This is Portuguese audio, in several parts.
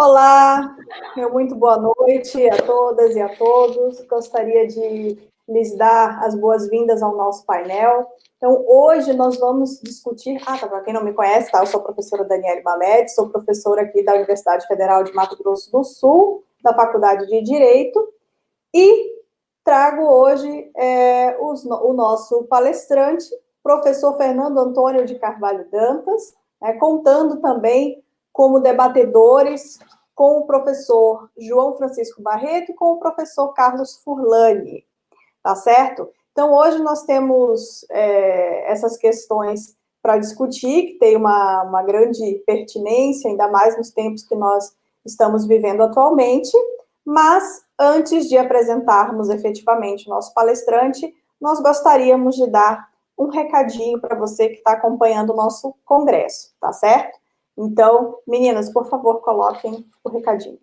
Olá, meu muito boa noite a todas e a todos. Gostaria de lhes dar as boas-vindas ao nosso painel. Então, hoje nós vamos discutir... para quem não me conhece, tá? Eu sou a professora Daniele Mamed, sou professora aqui da Universidade Federal de Mato Grosso do Sul, da Faculdade de Direito, e trago hoje o nosso palestrante, professor Fernando Antônio de Carvalho Dantas, contando também como debatedores com o professor João Francisco Barreto e com o professor Carlos Furlani, tá certo? Então, hoje nós temos essas questões para discutir, que tem uma grande pertinência, ainda mais nos tempos que nós estamos vivendo atualmente, mas antes de apresentarmos efetivamente o nosso palestrante, nós gostaríamos de dar um recadinho para você que está acompanhando o nosso congresso, tá certo? Então, meninas, por favor, coloquem o recadinho.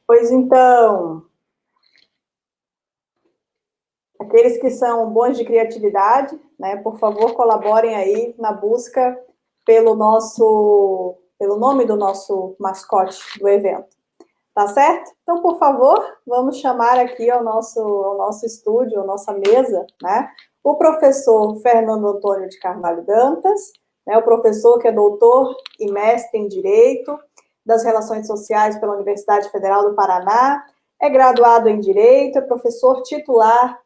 Pois então, aqueles que são bons de criatividade, né, por favor, colaborem aí na busca pelo nome do nosso mascote do evento, tá certo? Então, por favor, vamos chamar aqui ao nosso estúdio, à nossa mesa, né, o professor Fernando Antônio de Carvalho Dantas, né, o professor que é doutor e mestre em Direito das Relações Sociais pela Universidade Federal do Paraná, é graduado em Direito, é professor titular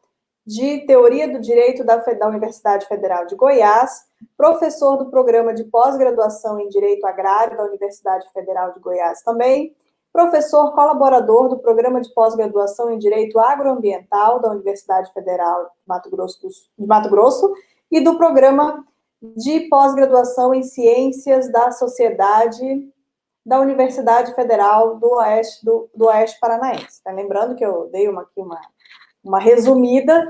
de Teoria do Direito da Universidade Federal de Goiás, professor do Programa de Pós-Graduação em Direito Agrário da Universidade Federal de Goiás também, professor colaborador do Programa de Pós-Graduação em Direito Agroambiental da Universidade Federal de Mato Grosso e do Programa de Pós-Graduação em Ciências da Sociedade da Universidade Federal do Oeste Paranaense. Tá lembrando que eu dei uma resumida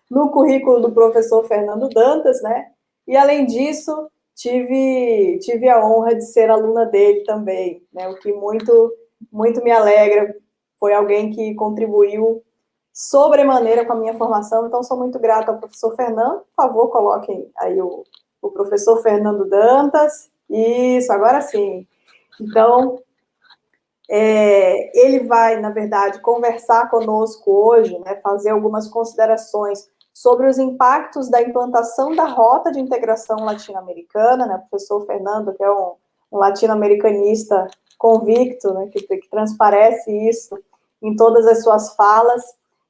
no currículo do professor Fernando Dantas, né? E, além disso, tive a honra de ser aluna dele também, né? O que muito, muito me alegra. Foi alguém que contribuiu sobremaneira com a minha formação, então sou muito grata ao professor Fernando. Por favor, coloquem aí o professor Fernando Dantas. Isso, agora sim. Então, ele vai, na verdade, conversar conosco hoje, né, fazer algumas considerações sobre os impactos da implantação da Rota de Integração Latino-Americana, né, o professor Fernando, que é um latino-americanista convicto, né, que transparece isso em todas as suas falas,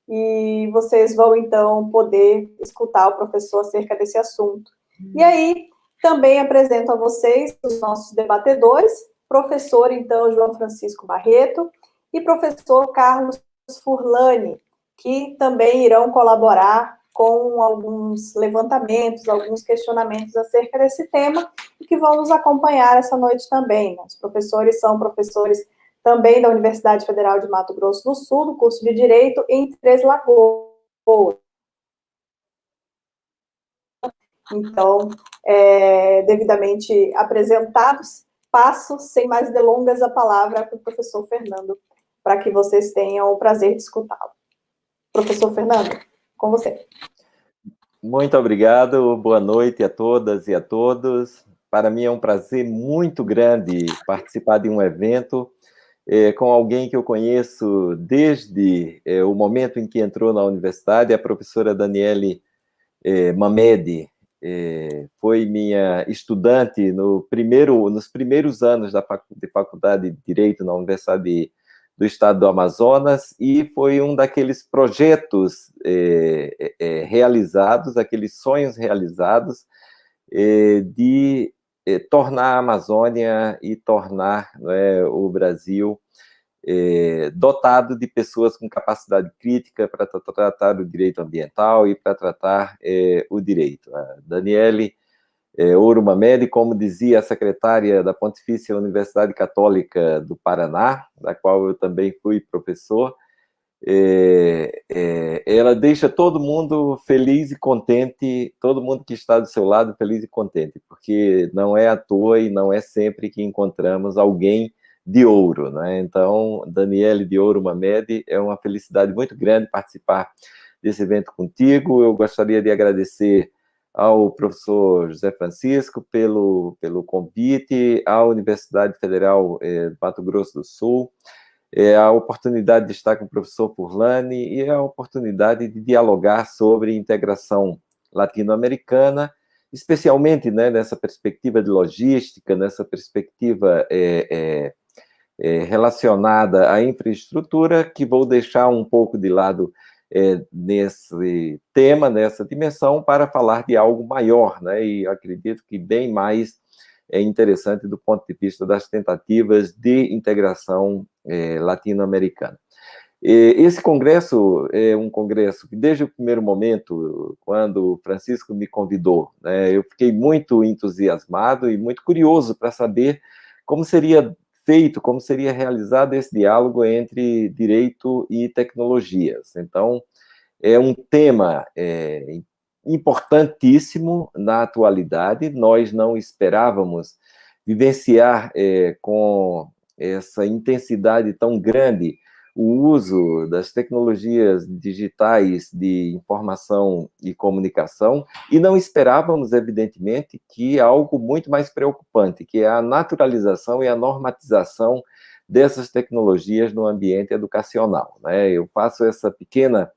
e vocês vão, então, poder escutar o professor acerca desse assunto. E aí, também apresento a vocês os nossos debatedores, professor, então, João Francisco Barreto, e professor Carlos Furlani, que também irão colaborar com alguns levantamentos, alguns questionamentos acerca desse tema, e que vão nos acompanhar essa noite também. Os professores são professores também da Universidade Federal de Mato Grosso do Sul, do curso de Direito em Três Lagoas. Então, devidamente apresentados, passo, sem mais delongas, a palavra para o professor Fernando, para que vocês tenham o prazer de escutá-lo. Professor Fernando, com você. Muito obrigado, boa noite a todas e a todos. Para mim é um prazer muito grande participar de um evento com alguém que eu conheço desde o momento em que entrou na universidade, a professora Daniele Mamed. Foi minha estudante nos primeiros anos de faculdade de Direito na Universidade do Estado do Amazonas, e foi um daqueles projetos realizados, aqueles sonhos realizados de tornar a Amazônia e tornar, não é, o Brasil dotado de pessoas com capacidade crítica para tratar o direito ambiental e para tratar o direito. A Daniele Ouro Mamede, como dizia a secretária da Pontifícia Universidade Católica do Paraná, da qual eu também fui professor, ela deixa todo mundo feliz e contente, todo mundo que está do seu lado feliz e contente, porque não é à toa e não é sempre que encontramos alguém de ouro, né? Então, Daniele de Ouro Mamede, é uma felicidade muito grande participar desse evento contigo. Eu gostaria de agradecer ao professor José Francisco pelo convite, à Universidade Federal do Mato Grosso do Sul, a oportunidade de estar com o professor Furlani e a oportunidade de dialogar sobre integração latino-americana, especialmente, né, nessa perspectiva de logística, nessa perspectiva relacionada à infraestrutura, que vou deixar um pouco de lado nesse tema, nessa dimensão, para falar de algo maior, né? E acredito que bem mais interessante do ponto de vista das tentativas de integração latino-americana. Esse congresso é um congresso que, desde o primeiro momento, quando o Francisco me convidou, né, eu fiquei muito entusiasmado e muito curioso para saber como seria feito, como seria realizado esse diálogo entre direito e tecnologias. Então, é um tema importantíssimo na atualidade. Nós não esperávamos vivenciar com essa intensidade tão grande o uso das tecnologias digitais de informação e comunicação, e não esperávamos, evidentemente, que algo muito mais preocupante, que é a naturalização e a normatização dessas tecnologias no ambiente educacional, né? Eu faço essa pequena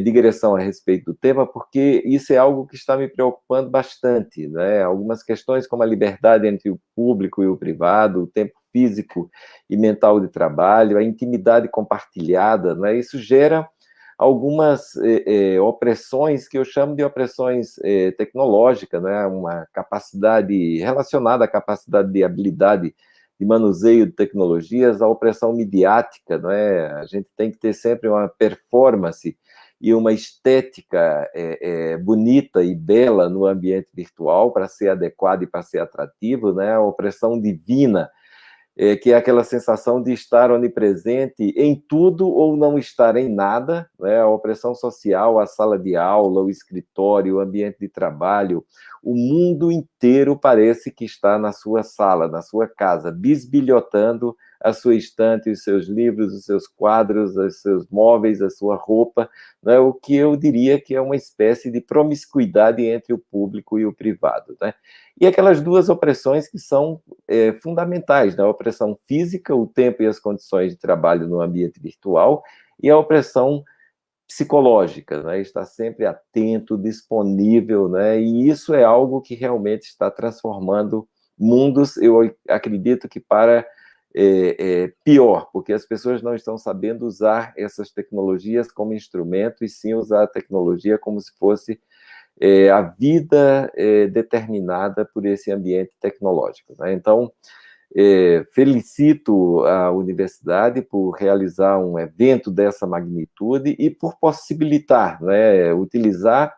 digressão a respeito do tema, porque isso é algo que está me preocupando bastante, né? Algumas questões como a liberdade entre o público e o privado, o tempo físico e mental de trabalho, a intimidade compartilhada, né? Isso gera algumas opressões que eu chamo de opressões tecnológicas, né? Uma capacidade relacionada à capacidade de habilidade de manuseio de tecnologias, a opressão midiática, não é? A gente tem que ter sempre uma performance e uma estética bonita e bela no ambiente virtual para ser adequado e para ser atrativo, né? A opressão divina, que é aquela sensação de estar onipresente em tudo ou não estar em nada, né? A opressão social, a sala de aula, o escritório, o ambiente de trabalho, o mundo inteiro parece que está na sua sala, na sua casa, bisbilhotando a sua estante, os seus livros, os seus quadros, os seus móveis, a sua roupa, né? O que eu diria que é uma espécie de promiscuidade entre o público e o privado, né? E aquelas duas opressões que são fundamentais, né? A opressão física, o tempo e as condições de trabalho no ambiente virtual, e a opressão psicológica, né? Estar sempre atento, disponível, né? E isso é algo que realmente está transformando mundos, eu acredito que para pior, porque as pessoas não estão sabendo usar essas tecnologias como instrumento, e sim usar a tecnologia como se fosse a vida determinada por esse ambiente tecnológico, né? Então, felicito a universidade por realizar um evento dessa magnitude e por possibilitar, né, utilizar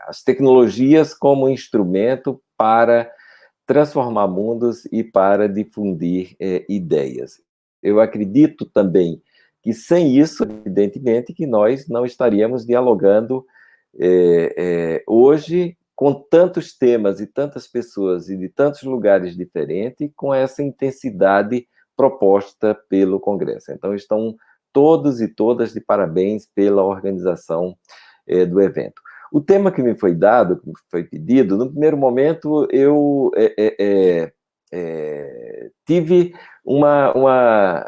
as tecnologias como instrumento para transformar mundos e para difundir ideias. Eu acredito também que sem isso, evidentemente, que nós não estaríamos dialogando hoje com tantos temas e tantas pessoas e de tantos lugares diferentes, com essa intensidade proposta pelo Congresso. Então, estão todos e todas de parabéns pela organização do evento. O tema que me foi dado, que me foi pedido, no primeiro momento eu tive uma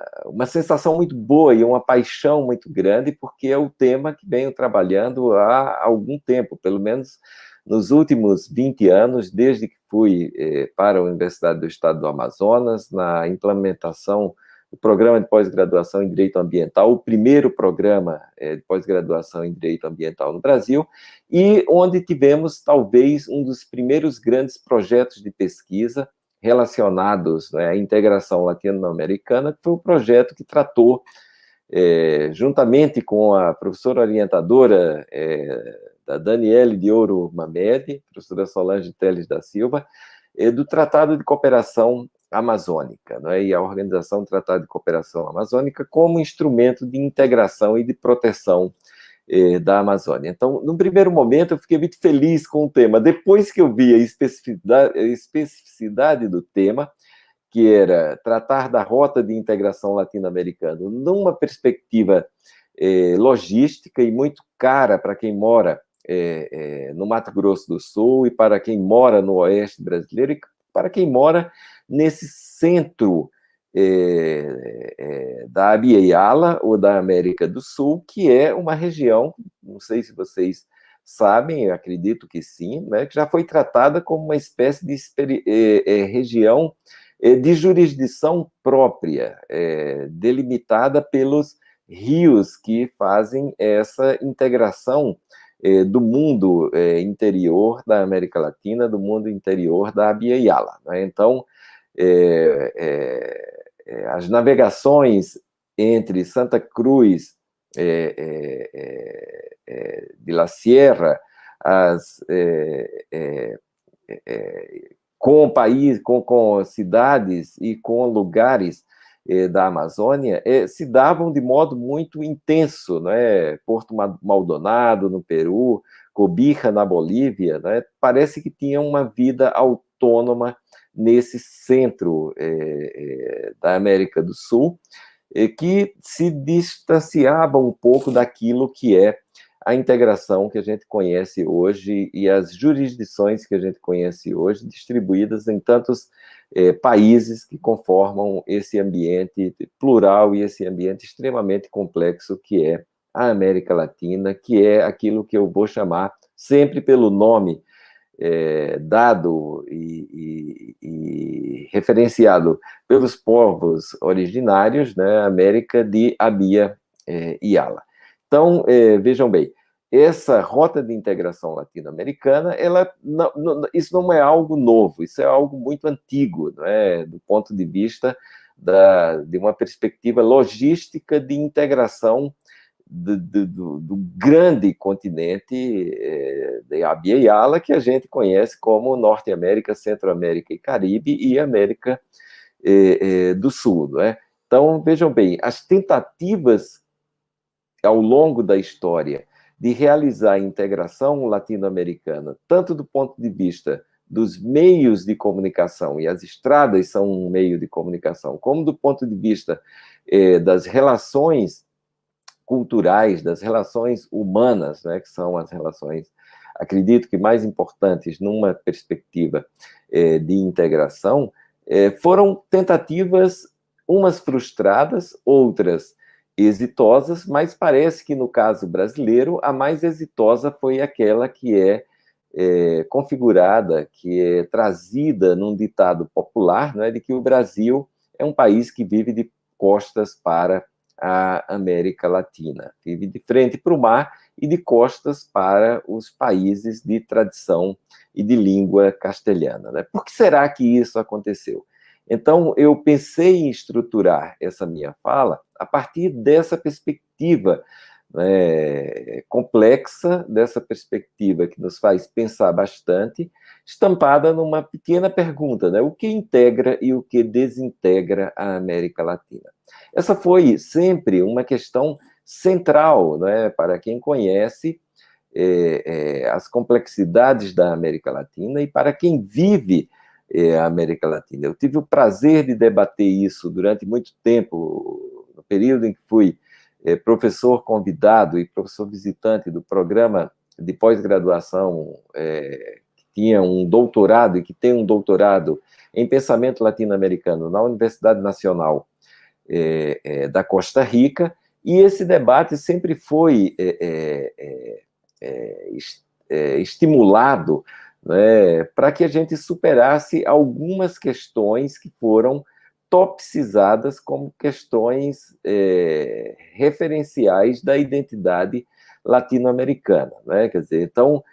sensação muito boa e uma paixão muito grande, porque é o tema que venho trabalhando há algum tempo, pelo menos nos últimos 20 anos, desde que fui para a Universidade do Estado do Amazonas, na implementação do programa de pós-graduação em Direito Ambiental, o primeiro programa de pós-graduação em Direito Ambiental no Brasil, e onde tivemos, talvez, um dos primeiros grandes projetos de pesquisa relacionados, né, à integração latino-americana, que foi o projeto que tratou, juntamente com a professora orientadora da Daniele de Ouro Mamede, professora Solange Teles da Silva, do Tratado de Cooperação Amazônica, né, e a Organização do Tratado de Cooperação Amazônica como instrumento de integração e de proteção da Amazônia. Então, num primeiro momento, eu fiquei muito feliz com o tema. Depois que eu vi a especificidade do tema, que era tratar da rota de integração latino-americana numa perspectiva logística e muito cara para quem mora no Mato Grosso do Sul e para quem mora no oeste brasileiro e para quem mora nesse centro da Abya Yala, ou da América do Sul, que é uma região, não sei se vocês sabem, eu acredito que sim, né, que já foi tratada como uma espécie de região de jurisdição própria, delimitada pelos rios que fazem essa integração do mundo interior da América Latina, do mundo interior da Abya Yala, né? Então, as navegações entre Santa Cruz de la Sierra, com país, com cidades e com lugares da Amazônia, se davam de modo muito intenso, né? Porto Maldonado, no Peru, Cobija, na Bolívia, né? Parece que tinham uma vida autônoma nesse centro da América do Sul, que se distanciava um pouco daquilo que é a integração que a gente conhece hoje e as jurisdições que a gente conhece hoje, distribuídas em tantos países que conformam esse ambiente plural e esse ambiente extremamente complexo que é a América Latina, que é aquilo que eu vou chamar sempre pelo nome dado e referenciado pelos povos originários, né, América de Abya Yala. Então, vejam bem, essa rota de integração latino-americana, isso não é algo novo, isso é algo muito antigo, né, do ponto de vista de uma perspectiva logística de integração do grande continente de Abya Yala, que a gente conhece como Norte América, Centro-América e Caribe, e América do Sul, não é? Então, vejam bem, as tentativas ao longo da história de realizar a integração latino-americana, tanto do ponto de vista dos meios de comunicação, e as estradas são um meio de comunicação, como do ponto de vista das relações culturais, das relações humanas, né, que são as relações, acredito que mais importantes numa perspectiva de integração, foram tentativas, umas frustradas, outras exitosas, mas parece que no caso brasileiro a mais exitosa foi aquela que é configurada, que é trazida num ditado popular, né, de que o Brasil é um país que vive de costas para a América Latina, vive de frente para o mar e de costas para os países de tradição e de língua castelhana, né? Por que será que isso aconteceu? Então, eu pensei em estruturar essa minha fala a partir dessa perspectiva, né, complexa, dessa perspectiva que nos faz pensar bastante, estampada numa pequena pergunta, né? O que integra e o que desintegra a América Latina? Essa foi sempre uma questão central, né, para quem conhece as complexidades da América Latina e para quem vive a América Latina. Eu tive o prazer de debater isso durante muito tempo, no período em que fui professor convidado e professor visitante do programa de pós-graduação que tinha um doutorado e que tem um doutorado em pensamento latino-americano na Universidade Nacional da Costa Rica, e esse debate sempre foi estimulado, né, para que a gente superasse algumas questões que foram topicizadas como questões referenciais da identidade latino-americana, né? Quer dizer, então,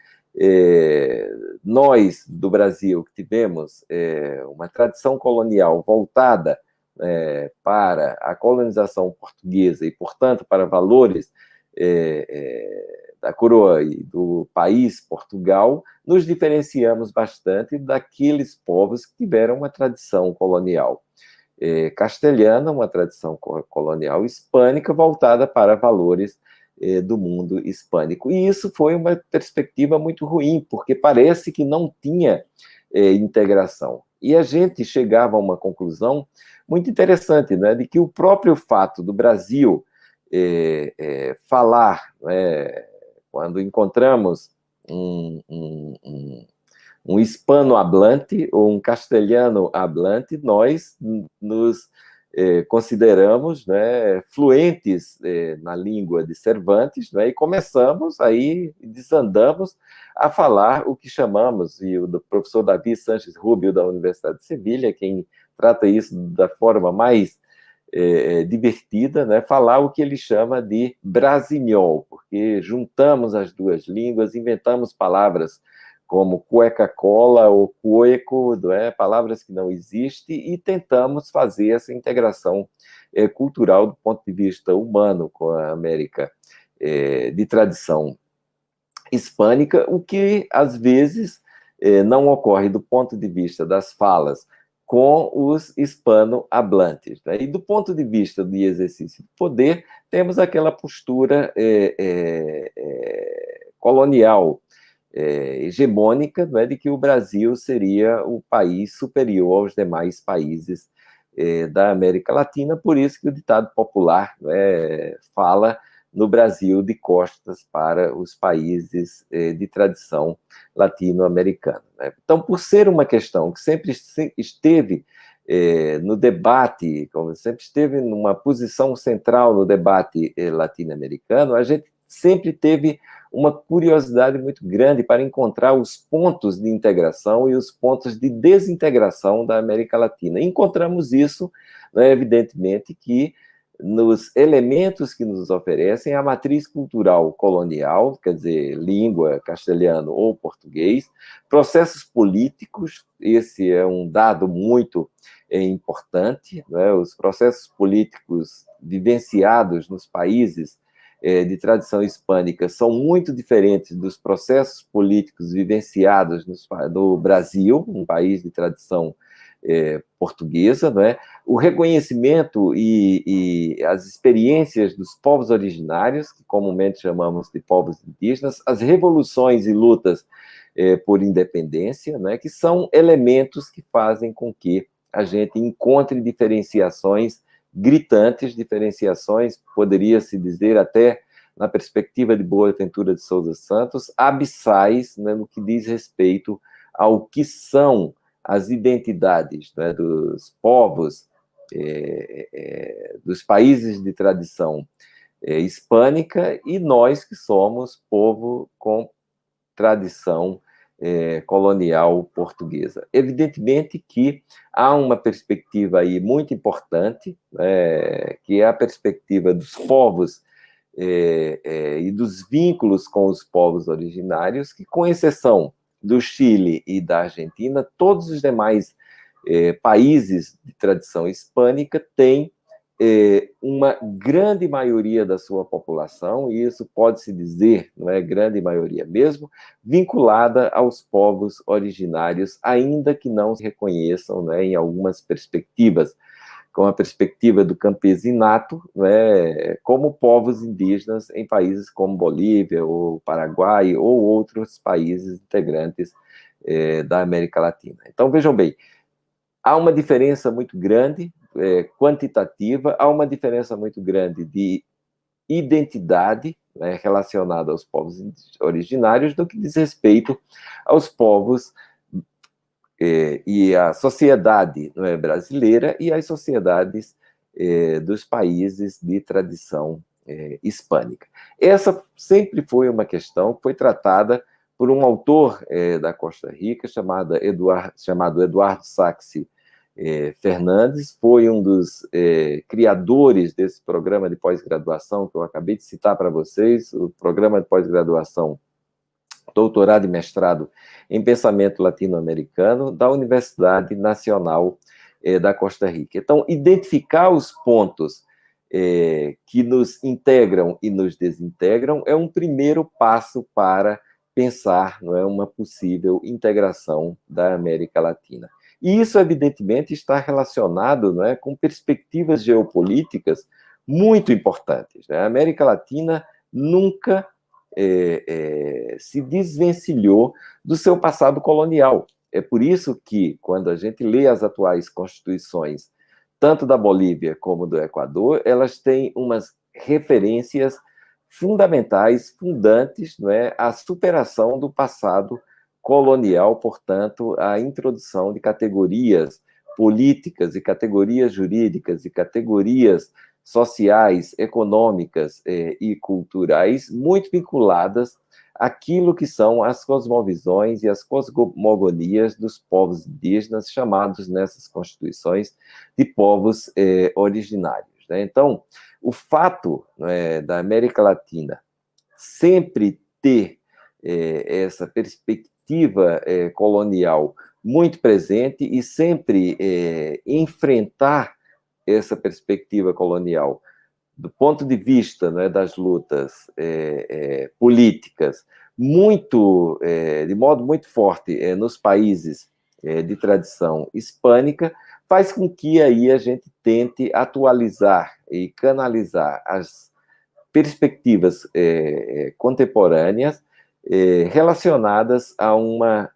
nós, do Brasil, que tivemos uma tradição colonial voltada para a colonização portuguesa e, portanto, para valores da coroa e do país Portugal, nos diferenciamos bastante daqueles povos que tiveram uma tradição colonial castelhana, uma tradição colonial hispânica voltada para valores do mundo hispânico. E isso foi uma perspectiva muito ruim, porque parece que não tinha integração. E a gente chegava a uma conclusão muito interessante, né, de que o próprio fato do Brasil falar, quando encontramos um hispano-hablante ou um castelhano-hablante, nós nos consideramos, né, fluentes na língua de Cervantes, né, e começamos aí, desandamos a falar o que chamamos, e o professor Davi Sanches Rubio, da Universidade de Sevilha, quem trata isso da forma mais divertida, né, falar o que ele chama de brasinhol, porque juntamos as duas línguas, inventamos palavras como cueca-cola ou cueco, palavras que não existem, e tentamos fazer essa integração cultural do ponto de vista humano com a América de tradição hispânica, o que, às vezes, não ocorre do ponto de vista das falas com os hispano-hablantes. Né? E do ponto de vista do exercício de poder, temos aquela postura colonial, hegemônica, não é, de que o Brasil seria o país superior aos demais países da América Latina, por isso que o ditado popular fala no Brasil de costas para os países de tradição latino-americana. Né? Então, por ser uma questão que sempre esteve no debate, como sempre esteve numa posição central no debate latino-americano, a gente sempre teve uma curiosidade muito grande para encontrar os pontos de integração e os pontos de desintegração da América Latina. E encontramos isso, né, evidentemente, que nos elementos que nos oferecem a matriz cultural colonial, quer dizer, língua, castelhano ou português, processos políticos, esse é um dado muito importante, né? Os processos políticos vivenciados nos países de tradição hispânica são muito diferentes dos processos políticos vivenciados no Brasil, um país de tradição portuguesa, não é? O reconhecimento e as experiências dos povos originários, que comumente chamamos de povos indígenas, as revoluções e lutas por independência, não é? Que são elementos que fazem com que a gente encontre diferenciações gritantes, diferenciações, poderia-se dizer até, na perspectiva de Boaventura de Souza Santos, abissais, né, no que diz respeito ao que são as identidades, né, dos povos, dos países de tradição hispânica, e nós que somos povo com tradição colonial portuguesa. Evidentemente que há uma perspectiva aí muito importante, que é a perspectiva dos povos e dos vínculos com os povos originários, que, com exceção do Chile e da Argentina, todos os demais países de tradição hispânica têm uma grande maioria da sua população, e isso pode-se dizer, não é grande maioria mesmo, vinculada aos povos originários, ainda que não se reconheçam, né, em algumas perspectivas, com a perspectiva do campesinato, né, como povos indígenas em países como Bolívia, ou Paraguai, ou outros países integrantes da América Latina. Então, vejam bem, há uma diferença muito grande, quantitativa, há uma diferença muito grande de identidade, né, relacionada aos povos originários, do que diz respeito aos povos e à sociedade, não é, brasileira, e às sociedades dos países de tradição hispânica. Essa sempre foi uma questão que foi tratada por um autor da Costa Rica chamado Eduardo Saxe Fernandes, foi um dos criadores desse programa de pós-graduação que eu acabei de citar para vocês, o programa de pós-graduação doutorado e mestrado em pensamento latino-americano da Universidade Nacional da Costa Rica. Então, identificar os pontos que nos integram e nos desintegram é um primeiro passo para pensar, não é, uma possível integração da América Latina. E isso, evidentemente, está relacionado, não é, com perspectivas geopolíticas muito importantes, né? A América Latina nunca se desvencilhou do seu passado colonial. É por isso que, quando a gente lê as atuais constituições, tanto da Bolívia como do Equador, elas têm umas referências fundamentais, fundantes, não é, à superação do passado colonial, portanto, a introdução de categorias políticas e categorias jurídicas e categorias sociais, econômicas e culturais muito vinculadas àquilo que são as cosmovisões e as cosmogonias dos povos indígenas, chamados nessas constituições de povos originários, né? Então, o fato, né, da América Latina sempre ter essa perspectiva colonial muito presente e sempre enfrentar essa perspectiva colonial do ponto de vista, né, das lutas políticas, muito, de modo muito forte nos países de tradição hispânica, faz com que aí a gente tente atualizar e canalizar as perspectivas contemporâneas relacionadas a uma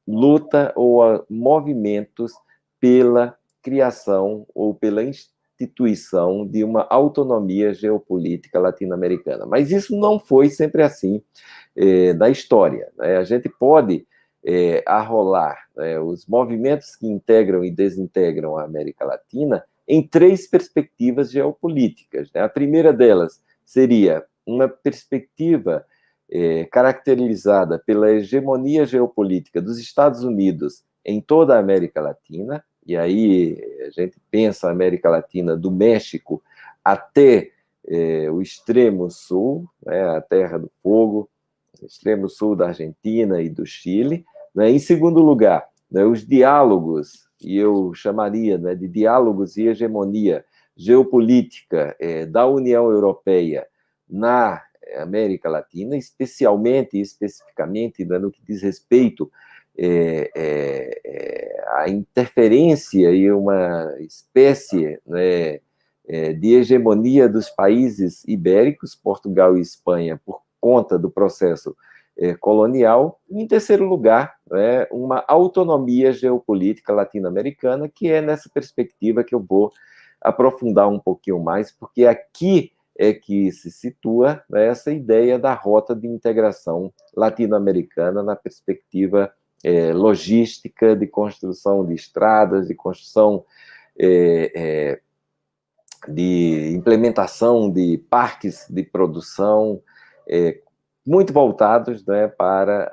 luta ou a movimentos pela criação ou pela instituição de uma autonomia geopolítica latino-americana. Mas isso não foi sempre assim na história, né? A gente pode arrolar os movimentos que integram e desintegram a América Latina em três perspectivas geopolíticas, né? A primeira delas seria uma perspectiva caracterizada pela hegemonia geopolítica dos Estados Unidos em toda a América Latina, e aí a gente pensa a América Latina do México até o extremo sul, né, a Terra do Fogo, extremo sul da Argentina e do Chile, né? Em segundo lugar, né, os diálogos, e eu chamaria, né, de diálogos e hegemonia geopolítica da União Europeia na América Latina, especialmente e especificamente, né, no que diz respeito à interferência e uma espécie, né, de hegemonia dos países ibéricos, Portugal e Espanha, por conta do processo colonial. E, em terceiro lugar, uma autonomia geopolítica latino-americana, que é nessa perspectiva que eu vou aprofundar um pouquinho mais, porque aqui é que se situa, né, essa ideia da rota de integração latino-americana na perspectiva logística, de construção de estradas, de construção de implementação de parques de produção, muito voltados, né, para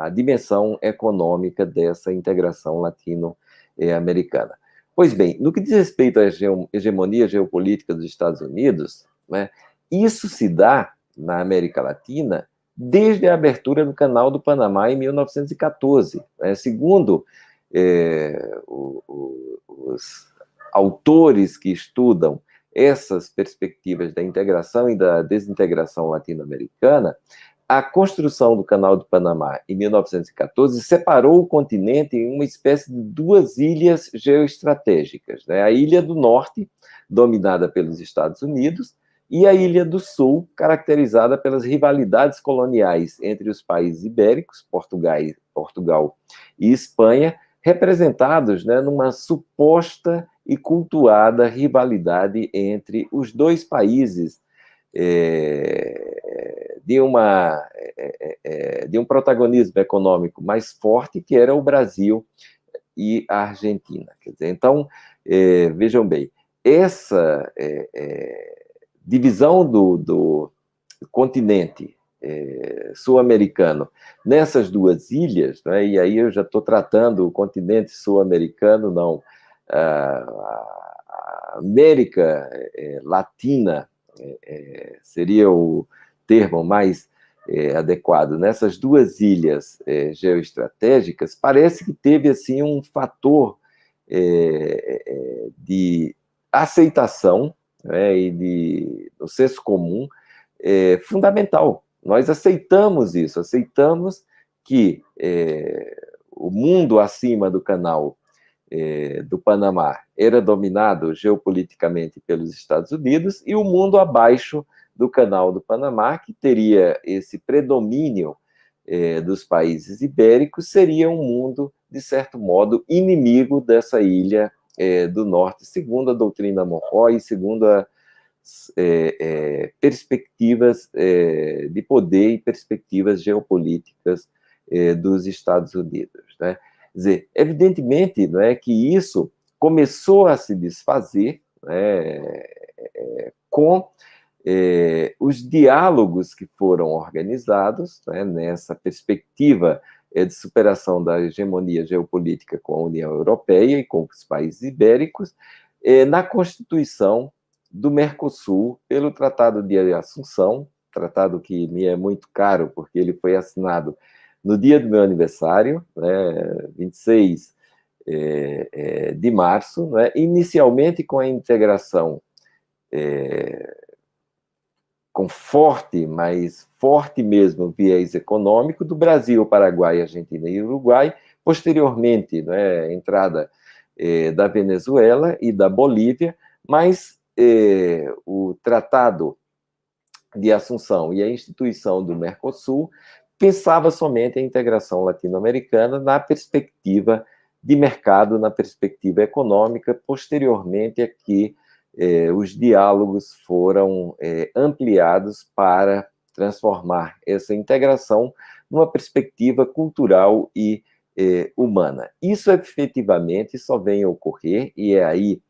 a dimensão econômica dessa integração latino-americana. Pois bem, no que diz respeito à hegemonia geopolítica dos Estados Unidos, né, isso se dá na América Latina desde a abertura do Canal do Panamá em 1914. Né? Segundo os autores que estudam essas perspectivas da integração e da desintegração latino-americana, a construção do Canal do Panamá em 1914 separou o continente em uma espécie de duas ilhas geoestratégicas, né? A Ilha do Norte, dominada pelos Estados Unidos, e a Ilha do Sul, caracterizada pelas rivalidades coloniais entre os países ibéricos, Portugal e Espanha, representados, né, numa suposta e cultuada rivalidade entre os dois países, de um protagonismo econômico mais forte, que era o Brasil e a Argentina. Quer dizer, então, vejam bem, essa divisão do continente sul-americano nessas duas ilhas, né, e aí eu já estou tratando o continente sul-americano, não, a América Latina seria o termo mais adequado nessas duas ilhas geoestratégicas, parece que teve assim um fator de aceitação, né, e do senso comum fundamental. Nós aceitamos isso, aceitamos que o mundo acima do canal do Panamá era dominado geopoliticamente pelos Estados Unidos e o mundo abaixo do canal do Panamá, que teria esse predomínio dos países ibéricos, seria um mundo, de certo modo, inimigo dessa ilha do norte, segundo a doutrina Monroe e segundo as perspectivas de poder e perspectivas geopolíticas dos Estados Unidos, né? Quer dizer, evidentemente, não é, que isso começou a se desfazer, né, com os diálogos que foram organizados, né, nessa perspectiva de superação da hegemonia geopolítica com a União Europeia e com os países ibéricos, na constituição do Mercosul pelo Tratado de Assunção, tratado que me é muito caro, porque ele foi assinado no dia do meu aniversário, né, 26 de março, né, inicialmente com a integração com forte, mas forte mesmo, viés econômico do Brasil, Paraguai, Argentina e Uruguai, posteriormente, né, a entrada da Venezuela e da Bolívia, mas o Tratado de Assunção e a instituição do Mercosul pensava somente a integração latino-americana na perspectiva de mercado, na perspectiva econômica. Posteriormente é que os diálogos foram ampliados para transformar essa integração numa perspectiva cultural e humana. Isso efetivamente só vem a ocorrer, e é aí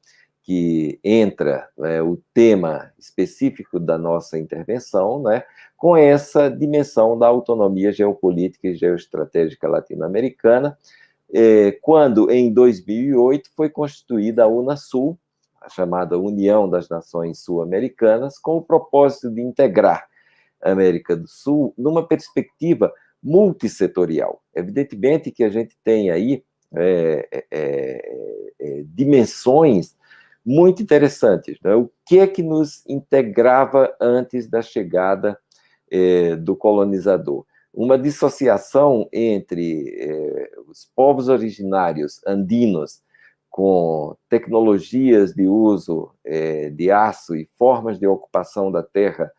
que entra o tema específico da nossa intervenção, né, com essa dimensão da autonomia geopolítica e geoestratégica latino-americana, quando, em 2008, foi constituída a Unasul, a chamada União das Nações Sul-Americanas, com o propósito de integrar a América do Sul numa perspectiva multissetorial. Evidentemente que a gente tem aí dimensões muito interessantes, né? O que é que nos integrava antes da chegada do colonizador? Uma dissociação entre os povos originários andinos com tecnologias de uso de aço e formas de ocupação da terra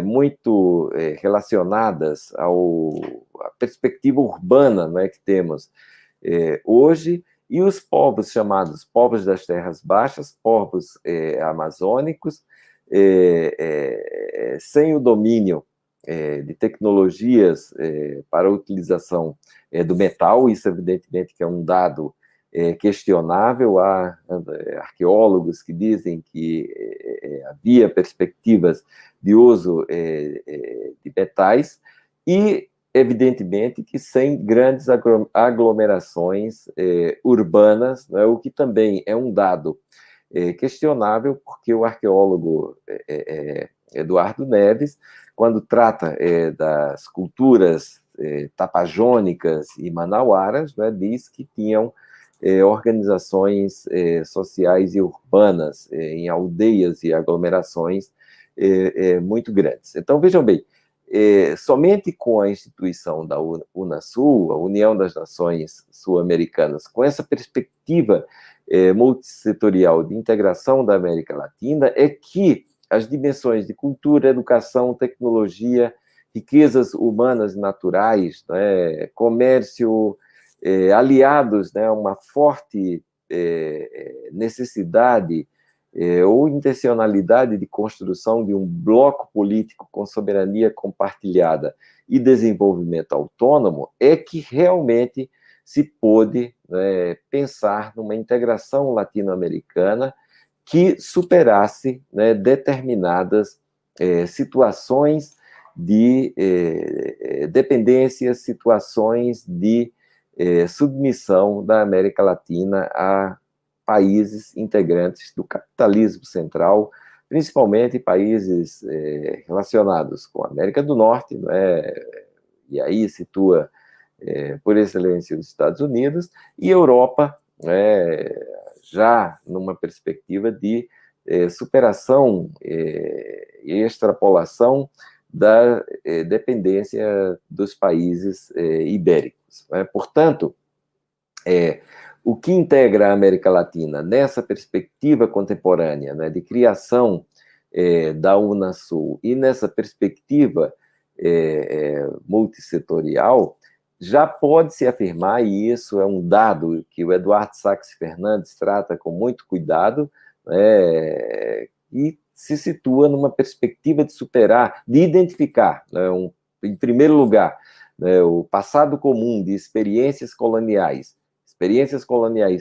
muito relacionadas à perspectiva urbana, não é, que temos hoje, e os povos chamados povos das terras baixas, povos amazônicos, sem o domínio de tecnologias para a utilização do metal. Isso evidentemente que é um dado questionável. Há arqueólogos que dizem que havia perspectivas de uso de metais, e evidentemente que sem grandes aglomerações urbanas, né, o que também é um dado questionável, porque o arqueólogo Eduardo Neves, quando trata das culturas tapajônicas e manauaras, né, diz que tinham organizações sociais e urbanas em aldeias e aglomerações muito grandes. Então, vejam bem, somente com a instituição da Unasul, a União das Nações Sul-Americanas, com essa perspectiva multissetorial de integração da América Latina, é que as dimensões de cultura, educação, tecnologia, riquezas humanas e naturais, né, comércio, aliados, né, a uma forte necessidade ou intencionalidade de construção de um bloco político com soberania compartilhada e desenvolvimento autônomo, é que realmente se pôde pensar numa integração latino-americana que superasse determinadas situações de dependências, situações de submissão da América Latina a países integrantes do capitalismo central, principalmente países relacionados com a América do Norte, não é? E aí situa, por excelência, os Estados Unidos, e Europa, já numa perspectiva de superação e extrapolação da dependência dos países ibéricos. Né? Portanto, o que integra a América Latina nessa perspectiva contemporânea, né, de criação da Unasul e nessa perspectiva multissetorial, já pode se afirmar, e isso é um dado que o Eduardo Sax Fernandes trata com muito cuidado, e se situa numa perspectiva de superar, de identificar, né, em primeiro lugar, né, o passado comum de experiências coloniais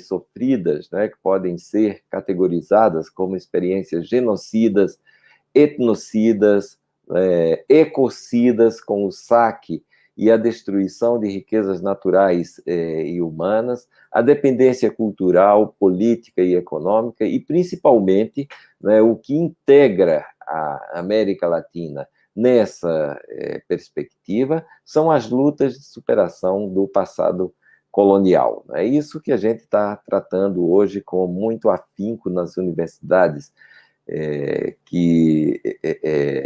sofridas, né, que podem ser categorizadas como experiências genocidas, etnocidas, ecocidas, com o saque e a destruição de riquezas naturais e humanas, a dependência cultural, política e econômica, e principalmente, né, o que integra a América Latina nessa perspectiva são as lutas de superação do passado colonial. É isso que a gente está tratando hoje com muito afinco nas universidades, que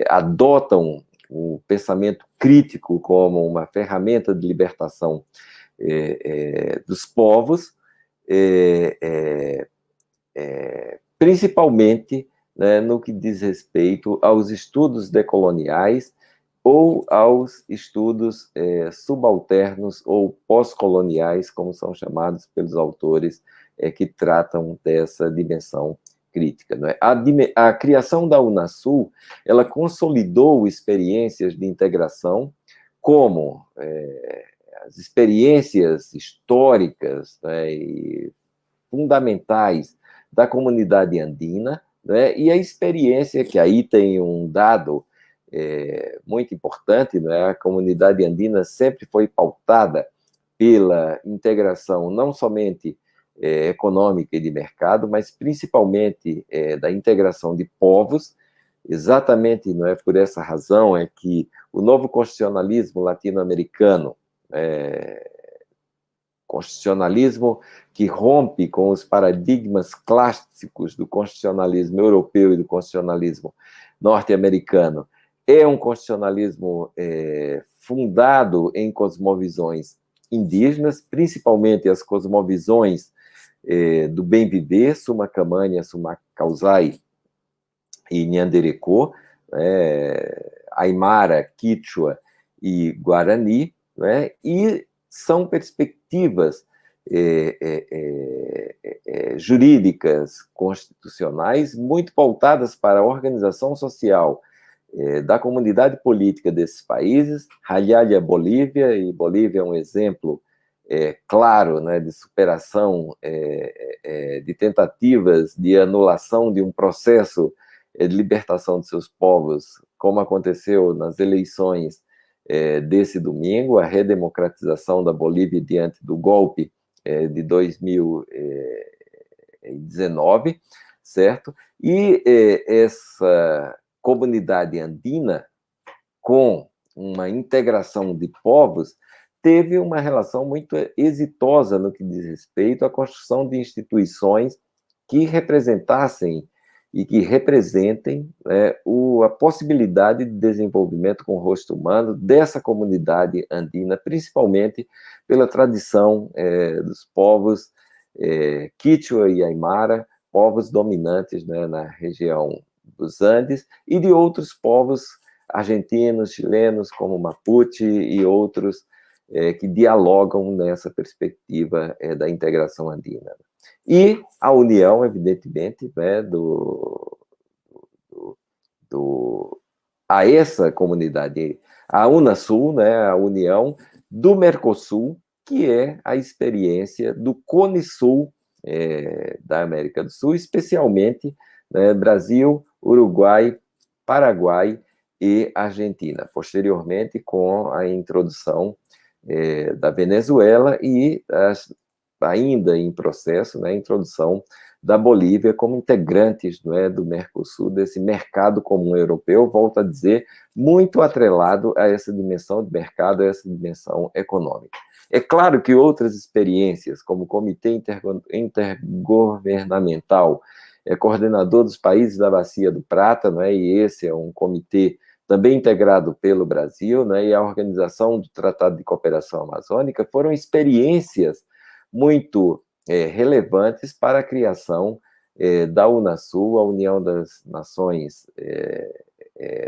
adotam o pensamento crítico como uma ferramenta de libertação dos povos, principalmente, né, no que diz respeito aos estudos decoloniais ou aos estudos subalternos ou pós-coloniais, como são chamados pelos autores que tratam dessa dimensão crítica. Não é? A criação da Unasul, ela consolidou experiências de integração como as experiências históricas, né, e fundamentais da comunidade andina, né, e a experiência, que aí tem um dado muito importante, né, a comunidade andina sempre foi pautada pela integração não somente econômica e de mercado, mas principalmente da integração de povos. Exatamente, não é por essa razão é que o novo constitucionalismo latino-americano, constitucionalismo que rompe com os paradigmas clássicos do constitucionalismo europeu e do constitucionalismo norte-americano, é um constitucionalismo fundado em cosmovisões indígenas, principalmente as cosmovisões do bem viver, Suma Camânia, Suma Causai e Nhanderecô, Aimara, Quechua e Guarani, né? E são perspectivas jurídicas, constitucionais, muito pautadas para a organização social da comunidade política desses países. Ralhalia Bolívia, e Bolívia é um exemplo claro, né, de superação de tentativas de anulação de um processo de libertação de seus povos, como aconteceu nas eleições desse domingo, a redemocratização da Bolívia diante do golpe de 2019, certo? E essa comunidade andina, com uma integração de povos, teve uma relação muito exitosa no que diz respeito à construção de instituições que representassem e que representem a possibilidade de desenvolvimento com o rosto humano dessa comunidade andina, principalmente pela tradição dos povos Quechua e Aimara, povos dominantes, né, na região dos Andes, e de outros povos argentinos, chilenos, como Mapuche e outros que dialogam nessa perspectiva da integração andina. E a união, evidentemente, né, a essa comunidade, a Unasul, né, a união do Mercosul, que é a experiência do Cone Sul da América do Sul, especialmente Brasil, Uruguai, Paraguai e Argentina, posteriormente com a introdução da Venezuela e as ainda em processo, né, a introdução da Bolívia como integrantes, não é, do Mercosul, desse mercado comum europeu, volto a dizer, muito atrelado a essa dimensão de mercado, a essa dimensão econômica. É claro que outras experiências, como o Comitê Intergovernamental, coordenador dos países da Bacia do Prata, não é, e esse é um comitê também integrado pelo Brasil, né, e a Organização do Tratado de Cooperação Amazônica, foram experiências muito relevantes para a criação da Unasul, a União das Nações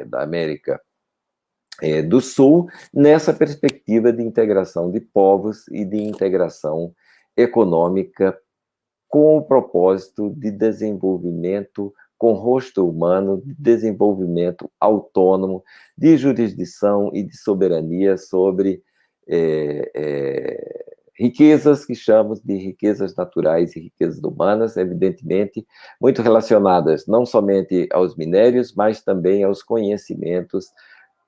da América do Sul, nessa perspectiva de integração de povos e de integração econômica com o propósito de desenvolvimento com rosto humano, de desenvolvimento autônomo, de jurisdição e de soberania sobre riquezas que chamamos de riquezas naturais e riquezas humanas, evidentemente, muito relacionadas não somente aos minérios, mas também aos conhecimentos,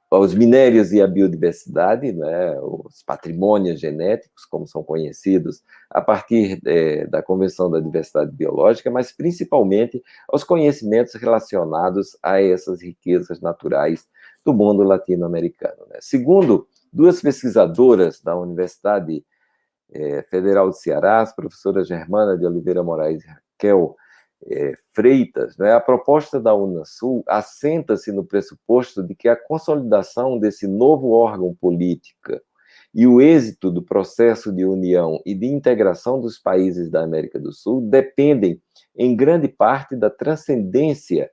aos minérios e à biodiversidade, né, os patrimônios genéticos, como são conhecidos, a partir da Convenção da Diversidade Biológica, mas principalmente aos conhecimentos relacionados a essas riquezas naturais do mundo latino-americano, né. Segundo duas pesquisadoras da Universidade Federal do Ceará, as professoras Germana de Oliveira Moraes e Raquel Freitas, né, a proposta da Unasul assenta-se no pressuposto de que a consolidação desse novo órgão político e o êxito do processo de união e de integração dos países da América do Sul dependem, em grande parte, da transcendência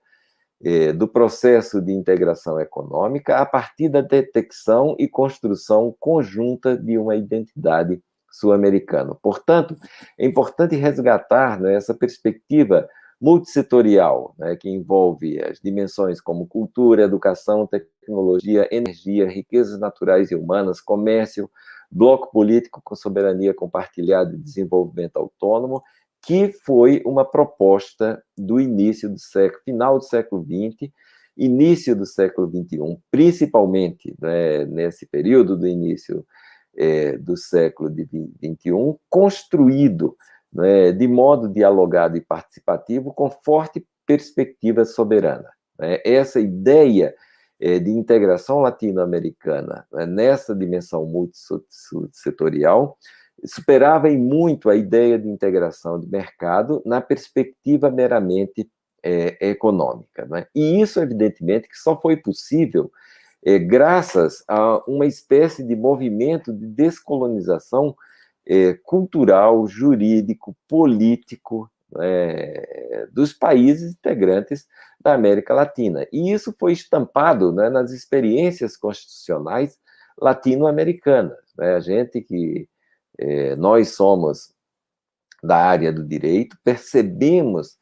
do processo de integração econômica a partir da detecção e construção conjunta de uma identidade sul-americana. Portanto, é importante resgatar, né, essa perspectiva multissetorial, né, que envolve as dimensões como cultura, educação, tecnologia, energia, riquezas naturais e humanas, comércio, bloco político com soberania compartilhada e desenvolvimento autônomo, que foi uma proposta do início do século, final do século XX, início do século XXI, principalmente, né, nesse período do início do século XXI, construído, né, de modo dialogado e participativo, com forte perspectiva soberana, né. Essa ideia de integração latino-americana, né, nessa dimensão multissetorial, superava em muito a ideia de integração de mercado na perspectiva meramente econômica, né. E isso, evidentemente, que só foi possível graças a uma espécie de movimento de descolonização cultural, jurídico, político, dos países integrantes da América Latina. E isso foi estampado, né, nas experiências constitucionais latino-americanas, né. A gente que nós somos da área do direito, percebemos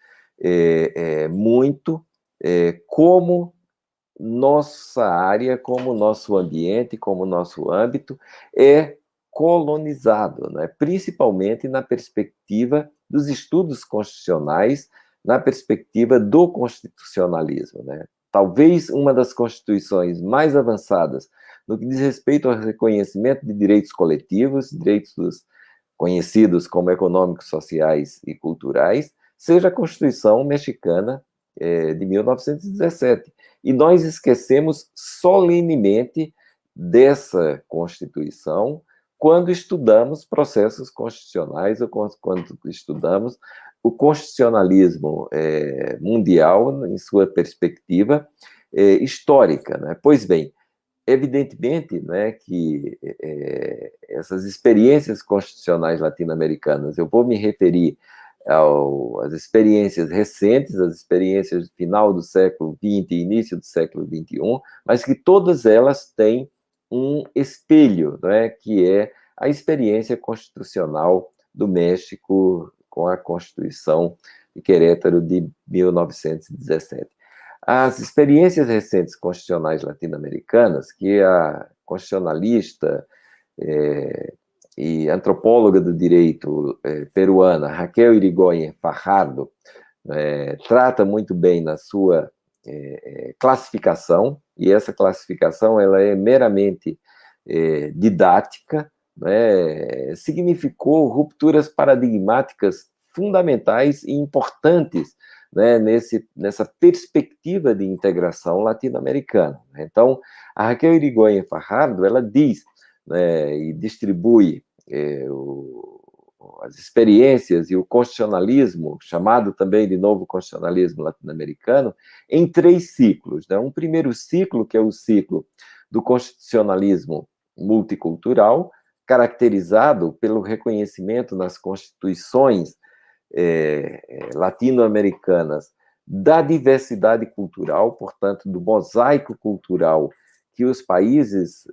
muito como nossa área, como nosso ambiente, como nosso âmbito é colonizado, né? Principalmente na perspectiva dos estudos constitucionais, na perspectiva do constitucionalismo, né? Talvez uma das constituições mais avançadas no que diz respeito ao reconhecimento de direitos coletivos, direitos conhecidos como econômicos, sociais e culturais, seja a Constituição mexicana de 1917. E nós esquecemos solenemente dessa Constituição quando estudamos processos constitucionais ou quando estudamos o constitucionalismo mundial em sua perspectiva histórica, né? Pois bem, evidentemente, né, que essas experiências constitucionais latino-americanas, eu vou me referir às experiências recentes, as experiências do final do século XX e início do século XXI, mas que todas elas têm um espelho, né, que é a experiência constitucional do México com a Constituição de Querétaro de 1917. As experiências recentes constitucionais latino-americanas, que a constitucionalista e antropóloga do direito peruana Raquel Irigoyen Fajardo trata muito bem na sua classificação, e essa classificação ela é meramente didática, né, significou rupturas paradigmáticas fundamentais e importantes, né, nessa perspectiva de integração latino-americana. Então, a Raquel Irigoyen Fajardo, ela diz, né, e distribui as experiências e o constitucionalismo, chamado também de novo constitucionalismo latino-americano, em 3 ciclos. Né? Um primeiro ciclo, que é o ciclo do constitucionalismo multicultural, caracterizado pelo reconhecimento nas constituições latino-americanas da diversidade cultural, portanto, do mosaico cultural que os países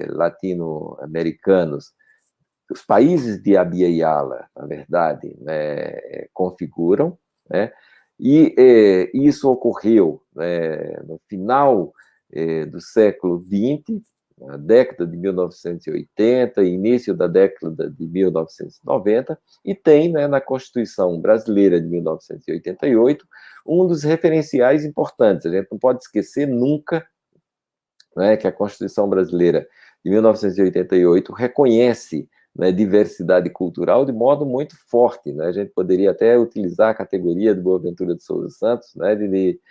latino-americanos, os países de Abya Yala, na verdade, né, configuram, né, e isso ocorreu no final do século XX, na década de 1980, início da década de 1990, e tem, né, na Constituição Brasileira de 1988, um dos referenciais importantes. A gente não pode esquecer nunca, né, que a Constituição Brasileira de 1988 reconhece, né, diversidade cultural de modo muito forte. Né? A gente poderia até utilizar a categoria de Boaventura de Souza Santos, né, de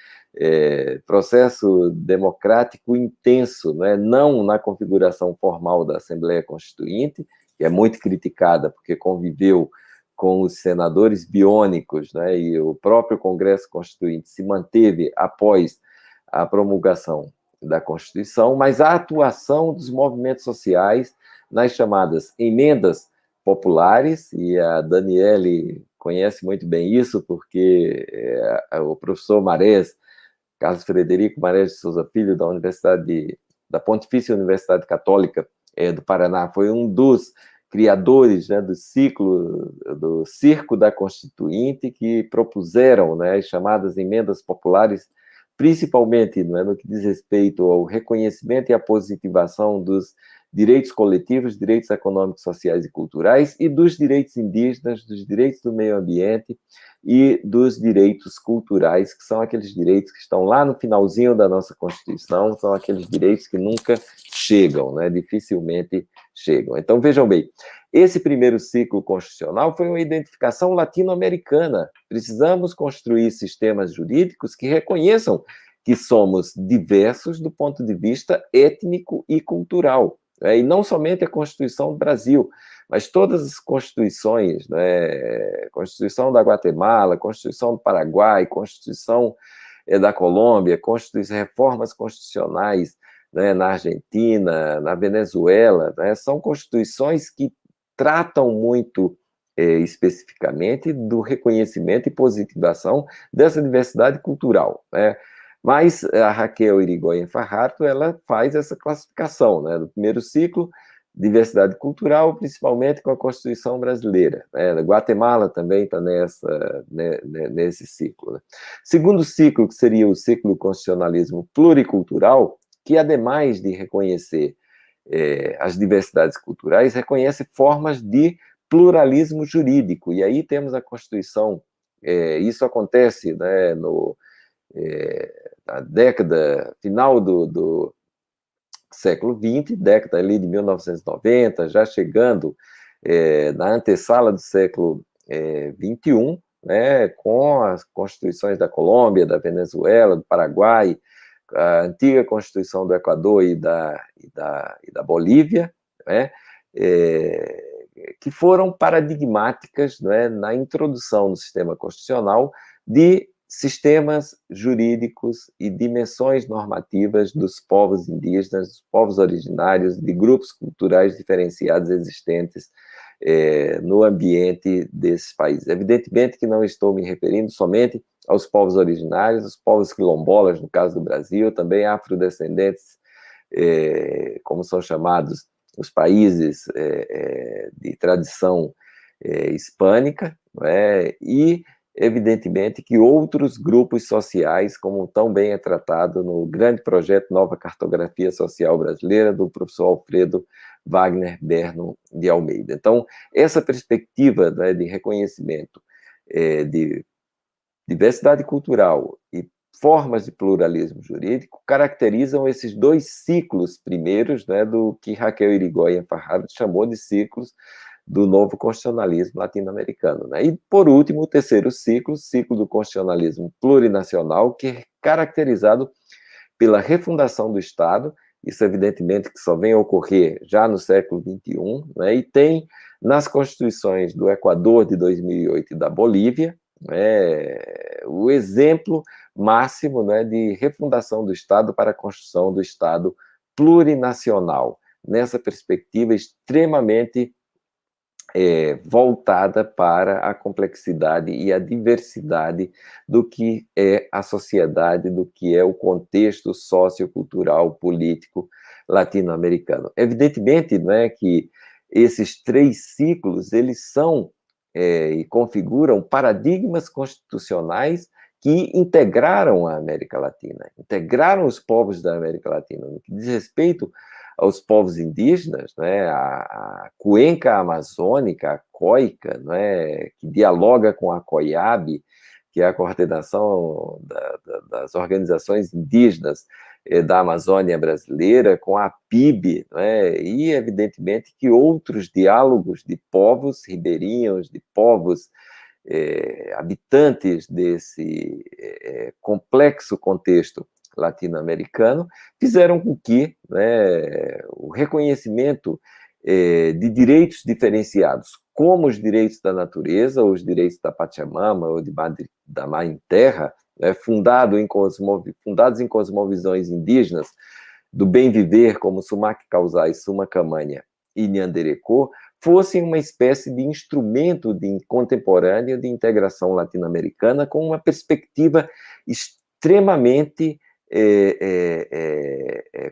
processo democrático intenso, né? Não na configuração formal da Assembleia Constituinte, que é muito criticada porque conviveu com os senadores biônicos, né? E o próprio Congresso Constituinte se manteve após a promulgação da Constituição, mas a atuação dos movimentos sociais nas chamadas emendas populares, e a Daniele conhece muito bem isso, porque o professor Marés, Carlos Frederico Marés de Souza Filho, da Pontifícia Universidade Católica do Paraná, foi um dos criadores, né, do Circo da Constituinte, que propuseram, né, as chamadas emendas populares, principalmente, né, no que diz respeito ao reconhecimento e à positivação dos direitos coletivos, direitos econômicos, sociais e culturais, e dos direitos indígenas, dos direitos do meio ambiente e dos direitos culturais, que são aqueles direitos que estão lá no finalzinho da nossa Constituição, são aqueles direitos que nunca chegam, né? Dificilmente chegam. Então, vejam bem, esse primeiro ciclo constitucional foi uma identificação latino-americana. Precisamos construir sistemas jurídicos que reconheçam que somos diversos do ponto de vista étnico e cultural. E não somente a Constituição do Brasil, mas todas as constituições, né? Constituição da Guatemala, Constituição do Paraguai, Constituição da Colômbia, reformas constitucionais, né, na Argentina, na Venezuela, né? São constituições que tratam muito especificamente do reconhecimento e positivação dessa diversidade cultural, né? Mas a Raquel Irigoyen Fajardo, ela faz essa classificação, né, do primeiro ciclo, diversidade cultural, principalmente com a Constituição Brasileira. Né? Guatemala também está nesse ciclo. Né? Segundo ciclo, que seria o ciclo do constitucionalismo pluricultural, que, ademais de reconhecer as diversidades culturais, reconhece formas de pluralismo jurídico. E aí temos a Constituição. Isso acontece, né, na década final do século XX, década ali de 1990, já chegando na antessala do século XXI, né, com as constituições da Colômbia, da Venezuela, do Paraguai, a antiga Constituição do Equador e da Bolívia, né, que foram paradigmáticas, né, na introdução do sistema constitucional de sistemas jurídicos e dimensões normativas dos povos indígenas, dos povos originários, de grupos culturais diferenciados existentes no ambiente desses países. Evidentemente que não estou me referindo somente aos povos originários, os povos quilombolas, no caso do Brasil, também afrodescendentes, como são chamados os países de tradição hispânica, né, e evidentemente que outros grupos sociais, como tão bem é tratado no grande projeto Nova Cartografia Social Brasileira, do professor Alfredo Wagner Berno de Almeida. Então, essa perspectiva, né, de reconhecimento de diversidade cultural e formas de pluralismo jurídico caracterizam esses dois ciclos primeiros, né, do que Raquel Irigoyen Farhad chamou de ciclos do novo constitucionalismo latino-americano, né? E, por último, o terceiro ciclo, o ciclo do constitucionalismo plurinacional, que é caracterizado pela refundação do Estado, isso evidentemente que só vem a ocorrer já no século XXI, né? E tem nas constituições do Equador de 2008 e da Bolívia, né, o exemplo máximo, né, de refundação do Estado para a construção do Estado plurinacional, nessa perspectiva extremamente voltada para a complexidade e a diversidade do que é a sociedade, do que é o contexto sociocultural, político latino-americano. Evidentemente, não é que esses três ciclos, eles são e configuram paradigmas constitucionais que integraram a América Latina, integraram os povos da América Latina, no que diz respeito aos povos indígenas, né, a cuenca amazônica, a COICA, né, que dialoga com a COIAB, que é a coordenação das organizações indígenas da Amazônia brasileira, com a PIB, né, e, evidentemente, que outros diálogos de povos ribeirinhos, de povos habitantes desse complexo contexto latino-americano, fizeram com que, né, o reconhecimento de direitos diferenciados, como os direitos da natureza, ou os direitos da Pachamama, ou da Mãe Terra, né, fundados em cosmovisões indígenas, do bem viver, como Sumac Causai, Suma Camanha e Nhanderecô, fossem uma espécie de instrumento contemporâneo de integração latino-americana com uma perspectiva extremamente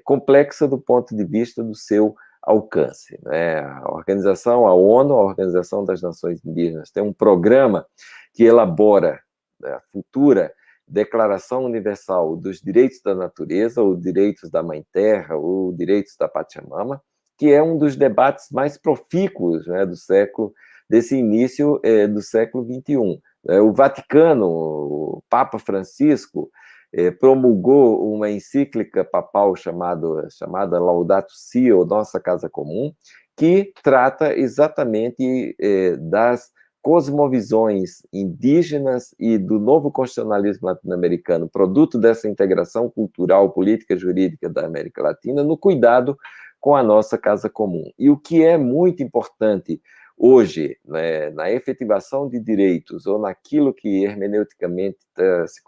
complexa do ponto de vista do seu alcance, né? A ONU, a Organização das Nações Indígenas, tem um programa que elabora a futura Declaração Universal dos Direitos da Natureza, ou Direitos da Mãe Terra, ou Direitos da Pachamama, que é um dos debates mais profícuos, né, desse início do século XXI. O Vaticano, o Papa Francisco, promulgou uma encíclica papal chamada Laudato Si, ou Nossa Casa Comum, que trata exatamente das cosmovisões indígenas e do novo constitucionalismo latino-americano, produto dessa integração cultural, política, jurídica da América Latina, no cuidado com a nossa casa comum. E o que é muito importante hoje, né, na efetivação de direitos, ou naquilo que hermeneuticamente se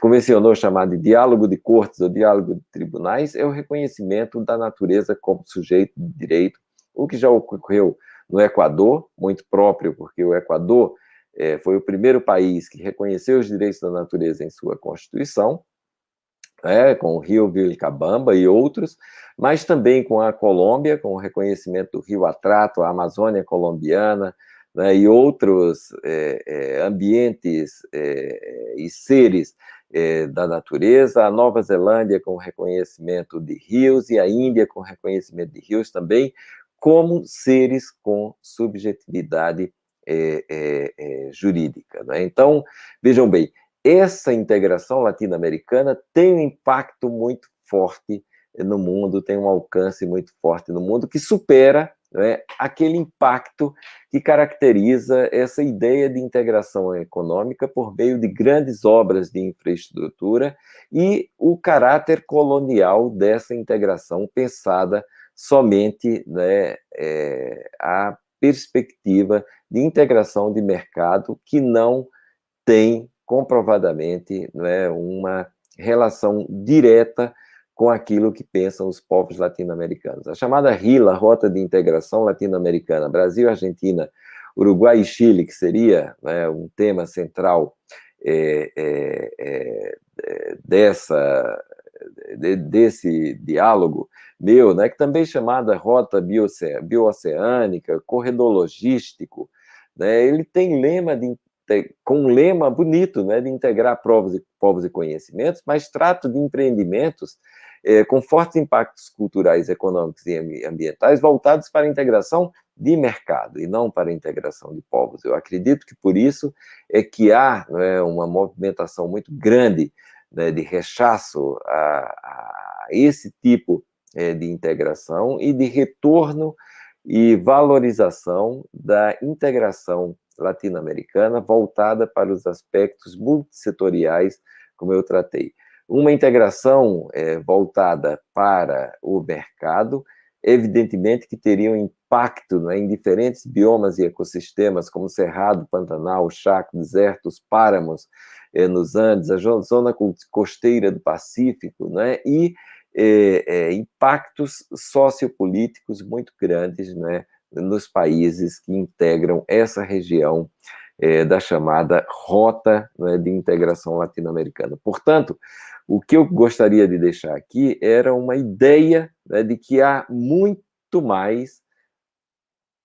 convencionou chamar de diálogo de cortes ou diálogo de tribunais, é o reconhecimento da natureza como sujeito de direito, o que já ocorreu no Equador, muito próprio, porque o Equador foi o primeiro país que reconheceu os direitos da natureza em sua Constituição, com o Rio Vilcabamba e outros, mas também com a Colômbia, com o reconhecimento do Rio Atrato, a Amazônia colombiana, né, e outros ambientes e seres da natureza, a Nova Zelândia com o reconhecimento de rios, e a Índia com o reconhecimento de rios também, como seres com subjetividade jurídica, né? Então, vejam bem, essa integração latino-americana tem um impacto muito forte no mundo, tem um alcance muito forte no mundo, que supera, né, aquele impacto que caracteriza essa ideia de integração econômica por meio de grandes obras de infraestrutura e o caráter colonial dessa integração pensada somente, né, a perspectiva de integração de mercado que não tem comprovadamente, né, uma relação direta com aquilo que pensam os povos latino-americanos. A chamada RILA, Rota de Integração Latino-Americana, Brasil, Argentina, Uruguai e Chile, que seria, né, um tema central desse diálogo meu, né, que também é chamada Rota Bioceânica, Corredor Logístico, né, ele tem com um lema bonito, né, de integrar povos e conhecimentos, mas trata de empreendimentos com fortes impactos culturais, econômicos e ambientais voltados para a integração de mercado e não para a integração de povos. Eu acredito que por isso é que há, né, uma movimentação muito grande, né, de rechaço a esse tipo de integração e de retorno e valorização da integração latino-americana voltada para os aspectos multissetoriais, como eu tratei. Uma integração voltada para o mercado, evidentemente que teria um impacto, né, em diferentes biomas e ecossistemas, como Cerrado, Pantanal, Chaco, desertos, páramos nos Andes, a zona costeira do Pacífico, né, e impactos sociopolíticos muito grandes, né, nos países que integram essa região da chamada Rota, né, de Integração Latino-Americana. Portanto, o que eu gostaria de deixar aqui era uma ideia, né, de que há muito mais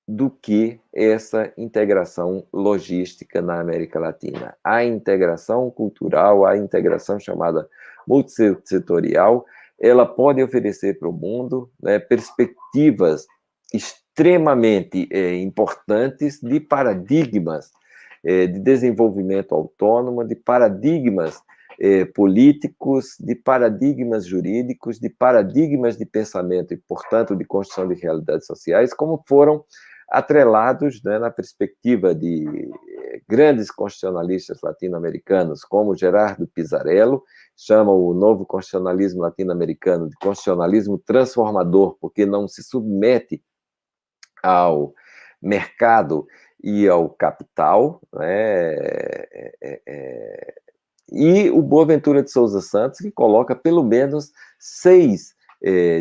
do que essa integração logística na América Latina. A integração cultural, a integração chamada multissetorial, ela pode oferecer para o mundo, né, perspectivas extremamente importantes de paradigmas de desenvolvimento autônomo, de paradigmas políticos, de paradigmas jurídicos, de paradigmas de pensamento e, portanto, de construção de realidades sociais, como foram atrelados, né, na perspectiva de grandes constitucionalistas latino-americanos, como Gerardo Pizzarello, chama o novo constitucionalismo latino-americano de constitucionalismo transformador, porque não se submete ao mercado e ao capital, né? E o Boaventura de Souza Santos, que coloca pelo menos 6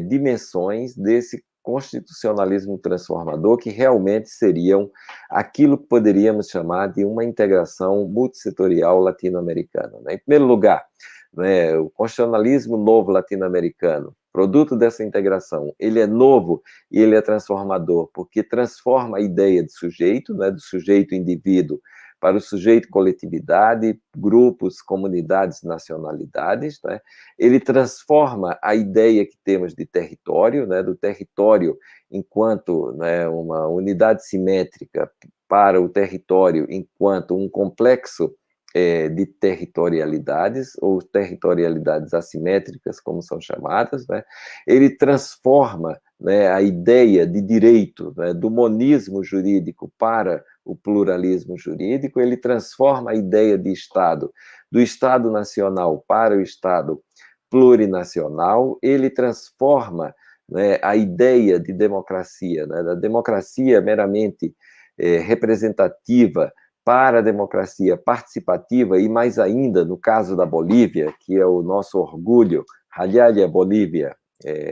dimensões desse constitucionalismo transformador, que realmente seriam aquilo que poderíamos chamar de uma integração multissetorial latino-americana. Né? Em primeiro lugar, né, o constitucionalismo novo latino-americano, produto dessa integração, ele é novo e ele é transformador, porque transforma a ideia de sujeito, né, do sujeito indivíduo, para o sujeito coletividade, grupos, comunidades, nacionalidades, né? Ele transforma a ideia que temos de território, né, do território enquanto, né, uma unidade simétrica para o território enquanto um complexo de territorialidades, ou territorialidades assimétricas, como são chamadas, né? Ele transforma, né, a ideia de direito, né, do monismo jurídico para o pluralismo jurídico, ele transforma a ideia de Estado, do Estado nacional para o Estado plurinacional, ele transforma, né, a ideia de democracia, né, da democracia meramente representativa para a democracia participativa, e mais ainda, no caso da Bolívia, que é o nosso orgulho, Radialha Bolívia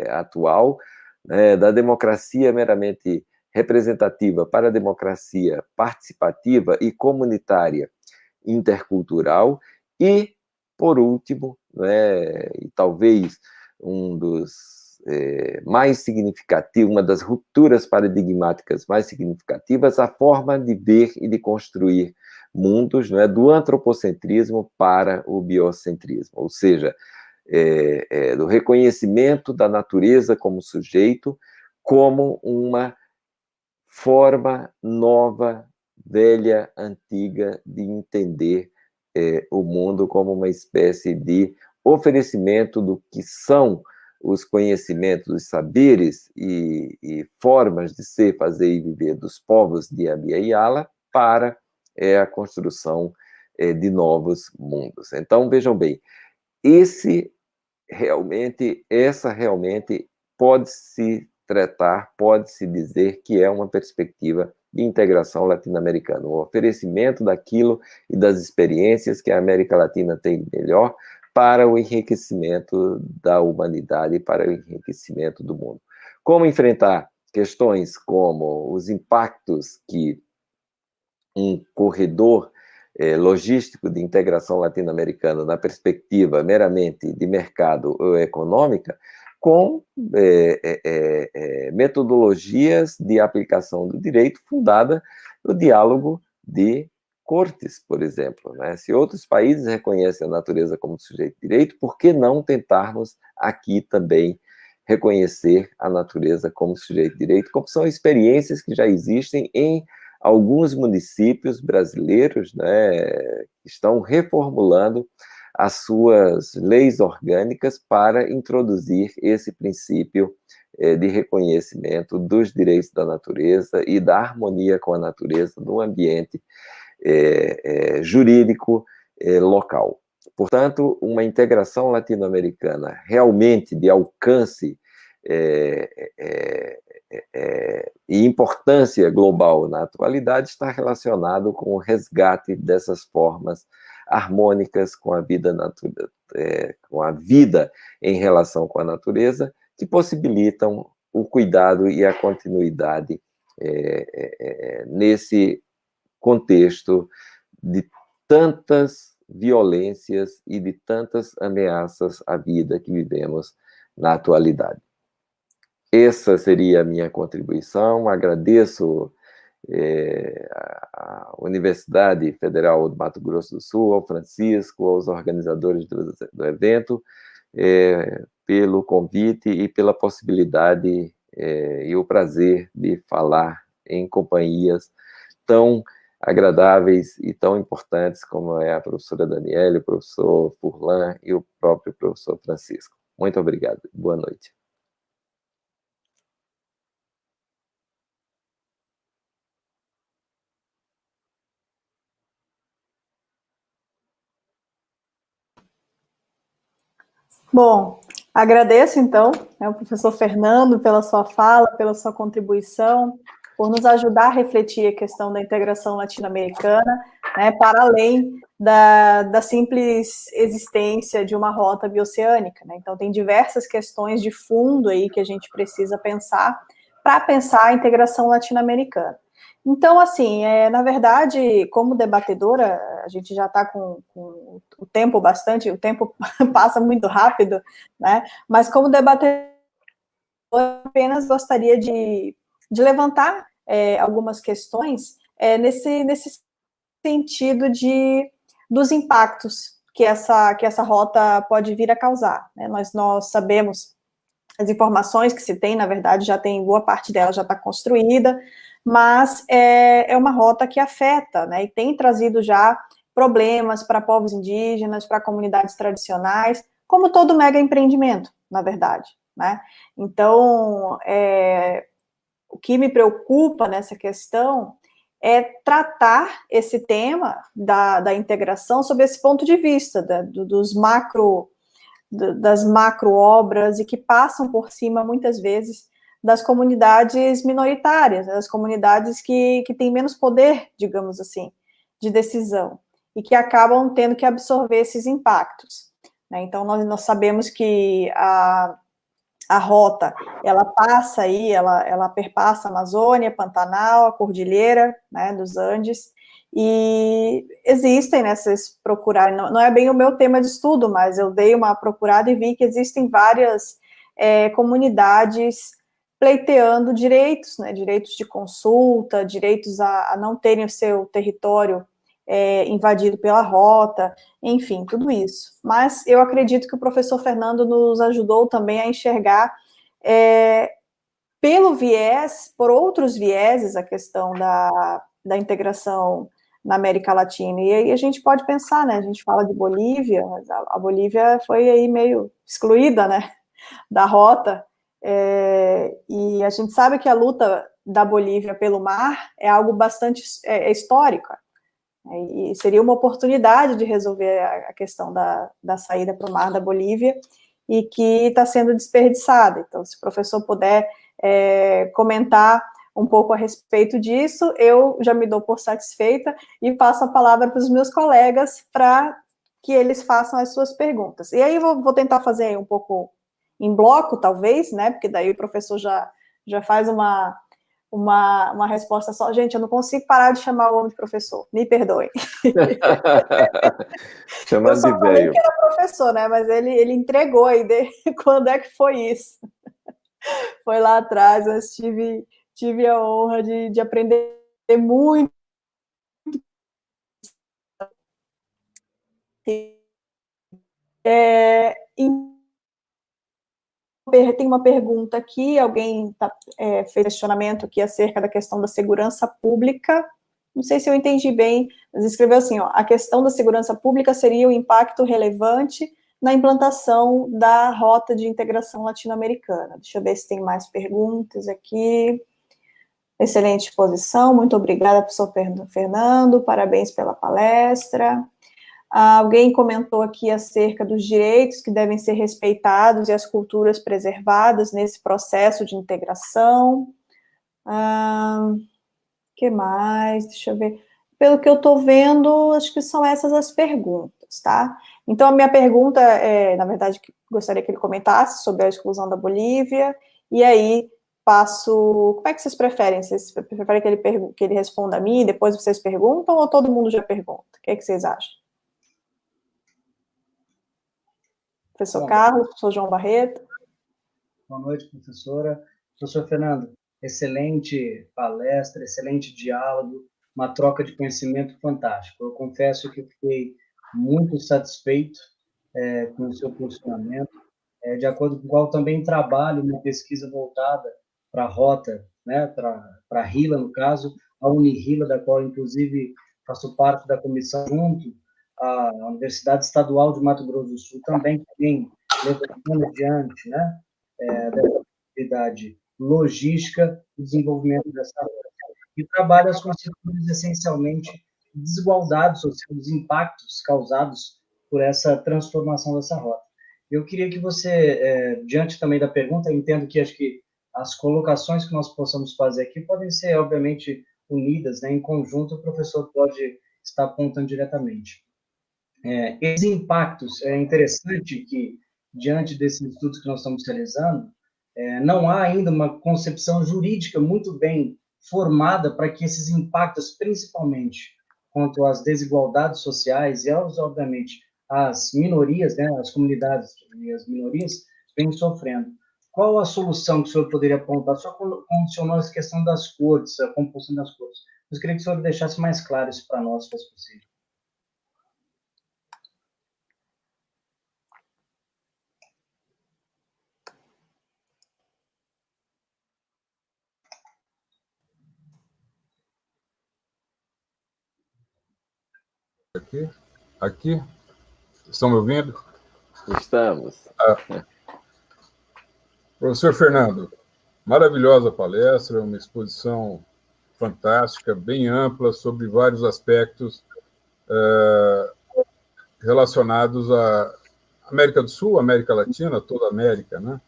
atual, da democracia meramente representativa para a democracia participativa e comunitária intercultural, e, por último, né, e talvez um dos mais significativos, uma das rupturas paradigmáticas mais significativas, a forma de ver e de construir mundos, né, do antropocentrismo para o biocentrismo, ou seja, do reconhecimento da natureza como sujeito, como uma forma nova, velha, antiga de entender o mundo como uma espécie de oferecimento do que são os conhecimentos, os saberes e formas de ser, fazer e viver dos povos de Abya Yala para a construção de novos mundos. Então, vejam bem, essa realmente pode-se tratar, pode-se dizer que é uma perspectiva de integração latino-americana, o oferecimento daquilo e das experiências que a América Latina tem de melhor para o enriquecimento da humanidade e para o enriquecimento do mundo. Como enfrentar questões como os impactos que um corredor logístico de integração latino-americana na perspectiva meramente de mercado ou econômica, com metodologias de aplicação do direito fundada no diálogo de cortes, por exemplo, né? Se outros países reconhecem a natureza como sujeito de direito, por que não tentarmos aqui também reconhecer a natureza como sujeito de direito, como são experiências que já existem em alguns municípios brasileiros, né, que estão reformulando as suas leis orgânicas para introduzir esse princípio de reconhecimento dos direitos da natureza e da harmonia com a natureza no ambiente jurídico local. Portanto, uma integração latino-americana realmente de alcance e importância global na atualidade está relacionado com o resgate dessas formas harmônicas com a vida com a vida em relação com a natureza, que possibilitam o cuidado e a continuidade nesse contexto de tantas violências e de tantas ameaças à vida que vivemos na atualidade. Essa seria a minha contribuição. Agradeço à Universidade Federal do Mato Grosso do Sul, ao Francisco, aos organizadores do evento, pelo convite e pela possibilidade e o prazer de falar em companhias tão agradáveis e tão importantes como é a professora Daniele, o professor Furlan e o próprio professor Francisco. Muito obrigado. Boa noite. Bom, agradeço, então, ao professor Fernando pela sua fala, pela sua contribuição, por nos ajudar a refletir a questão da integração latino-americana, né, para além da simples existência de uma rota bioceânica, né? Então, tem diversas questões de fundo aí que a gente precisa pensar para pensar a integração latino-americana. Então, assim, na verdade, como debatedora, a gente já está com o tempo bastante, o tempo passa muito rápido, né? Mas como debatedora, apenas gostaria de levantar algumas questões nesse sentido dos impactos que essa rota pode vir a causar, né? Nós sabemos as informações que se tem, na verdade, já tem boa parte dela já está construída, mas é uma rota que afeta, né, e tem trazido já problemas para povos indígenas, para comunidades tradicionais, como todo mega empreendimento, na verdade, né? Então, o que me preocupa nessa questão é tratar esse tema da integração sob esse ponto de vista, das macro-obras e que passam por cima, muitas vezes, das comunidades minoritárias, das comunidades que têm menos poder, digamos assim, de decisão, e que acabam tendo que absorver esses impactos, né? Então, nós sabemos que a rota, ela passa aí, ela perpassa a Amazônia, Pantanal, a Cordilheira, né, dos Andes, e existem, né, vocês procurarem, não é bem o meu tema de estudo, mas eu dei uma procurada e vi que existem várias comunidades pleiteando direitos, né, direitos de consulta, direitos a não terem o seu território invadido pela rota, enfim, tudo isso. Mas eu acredito que o professor Fernando nos ajudou também a enxergar por outros vieses, a questão da integração na América Latina. E aí a gente pode pensar, né, a gente fala de Bolívia, mas a Bolívia foi aí meio excluída, né, da rota, e a gente sabe que a luta da Bolívia pelo mar é algo bastante histórico, e seria uma oportunidade de resolver a questão da saída para o mar da Bolívia, e que está sendo desperdiçada. Então, se o professor puder comentar um pouco a respeito disso, eu já me dou por satisfeita e passo a palavra para os meus colegas para que eles façam as suas perguntas. E aí vou tentar fazer um pouco em bloco, talvez, né? Porque daí o professor já faz uma resposta só. Gente, eu não consigo parar de chamar o homem de professor, me perdoem. Chamando eu só de falei velho. que era professor, né? Mas ele entregou aí. Quando é que foi isso? Foi lá atrás, eu tive a honra de aprender muito. Tem uma pergunta aqui, alguém fez questionamento aqui acerca da questão da segurança pública. Não sei se eu entendi bem, mas escreveu assim, ó, a questão da segurança pública seria o impacto relevante na implantação da rota de integração latino-americana. Deixa eu ver se tem mais perguntas aqui. Excelente exposição, muito obrigada, professor Fernando, parabéns pela palestra. Alguém comentou aqui acerca dos direitos que devem ser respeitados e as culturas preservadas nesse processo de integração. Que mais? Deixa eu ver. Pelo que eu estou vendo, acho que são essas as perguntas, tá? Então, a minha pergunta na verdade, gostaria que ele comentasse sobre a exclusão da Bolívia, e aí passo... Como é que vocês preferem? Vocês preferem que ele responda a mim, e depois vocês perguntam, ou todo mundo já pergunta? O que é que vocês acham? Professor Carlos, professor João Barreto. Boa noite, professora. Professor Fernando, excelente palestra, excelente diálogo, uma troca de conhecimento fantástico. Eu confesso que eu fiquei muito satisfeito com o seu posicionamento, de acordo com o qual também trabalho uma pesquisa voltada para a rota, né, para a RILA, no caso, a Unirila, da qual, inclusive, faço parte da comissão junto à Universidade Estadual de Mato Grosso do Sul, também tem levantando adiante, né, dessa atividade logística e desenvolvimento dessa rota. E trabalha as consequências, essencialmente, de desigualdade social, dos impactos causados por essa transformação dessa rota. Eu queria que você, diante também da pergunta, entendo que acho que as colocações que nós possamos fazer aqui podem ser, obviamente, unidas, né, em conjunto, o professor pode estar apontando diretamente. Esses impactos, é interessante que, diante desses estudos que nós estamos realizando, não há ainda uma concepção jurídica muito bem formada para que esses impactos, principalmente quanto às desigualdades sociais e, obviamente, as minorias, né, as comunidades e as minorias, vêm sofrendo. Qual a solução que o senhor poderia apontar? Só condicionou essa questão das cores, a composição das cores. Eu queria que o senhor deixasse mais claro isso para nós, se fosse possível. Aqui? Estão me ouvindo? Estamos. Professor Fernando, maravilhosa palestra, uma exposição fantástica, bem ampla, sobre vários aspectos relacionados à América do Sul, América Latina, toda a América, né?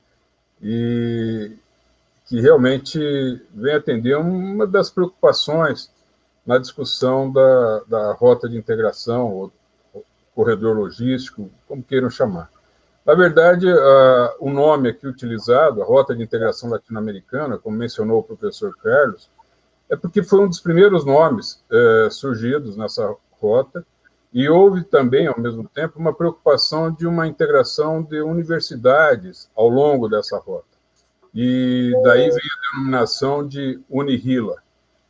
E que realmente vem atender uma das preocupações na discussão da rota de integração, ou corredor logístico, como queiram chamar. Na verdade, o nome aqui utilizado, a Rota de Integração Latino-Americana, como mencionou o professor Carlos, é porque foi um dos primeiros nomes surgidos nessa rota, e houve também, ao mesmo tempo, uma preocupação de uma integração de universidades ao longo dessa rota. E daí veio a denominação de Unirila.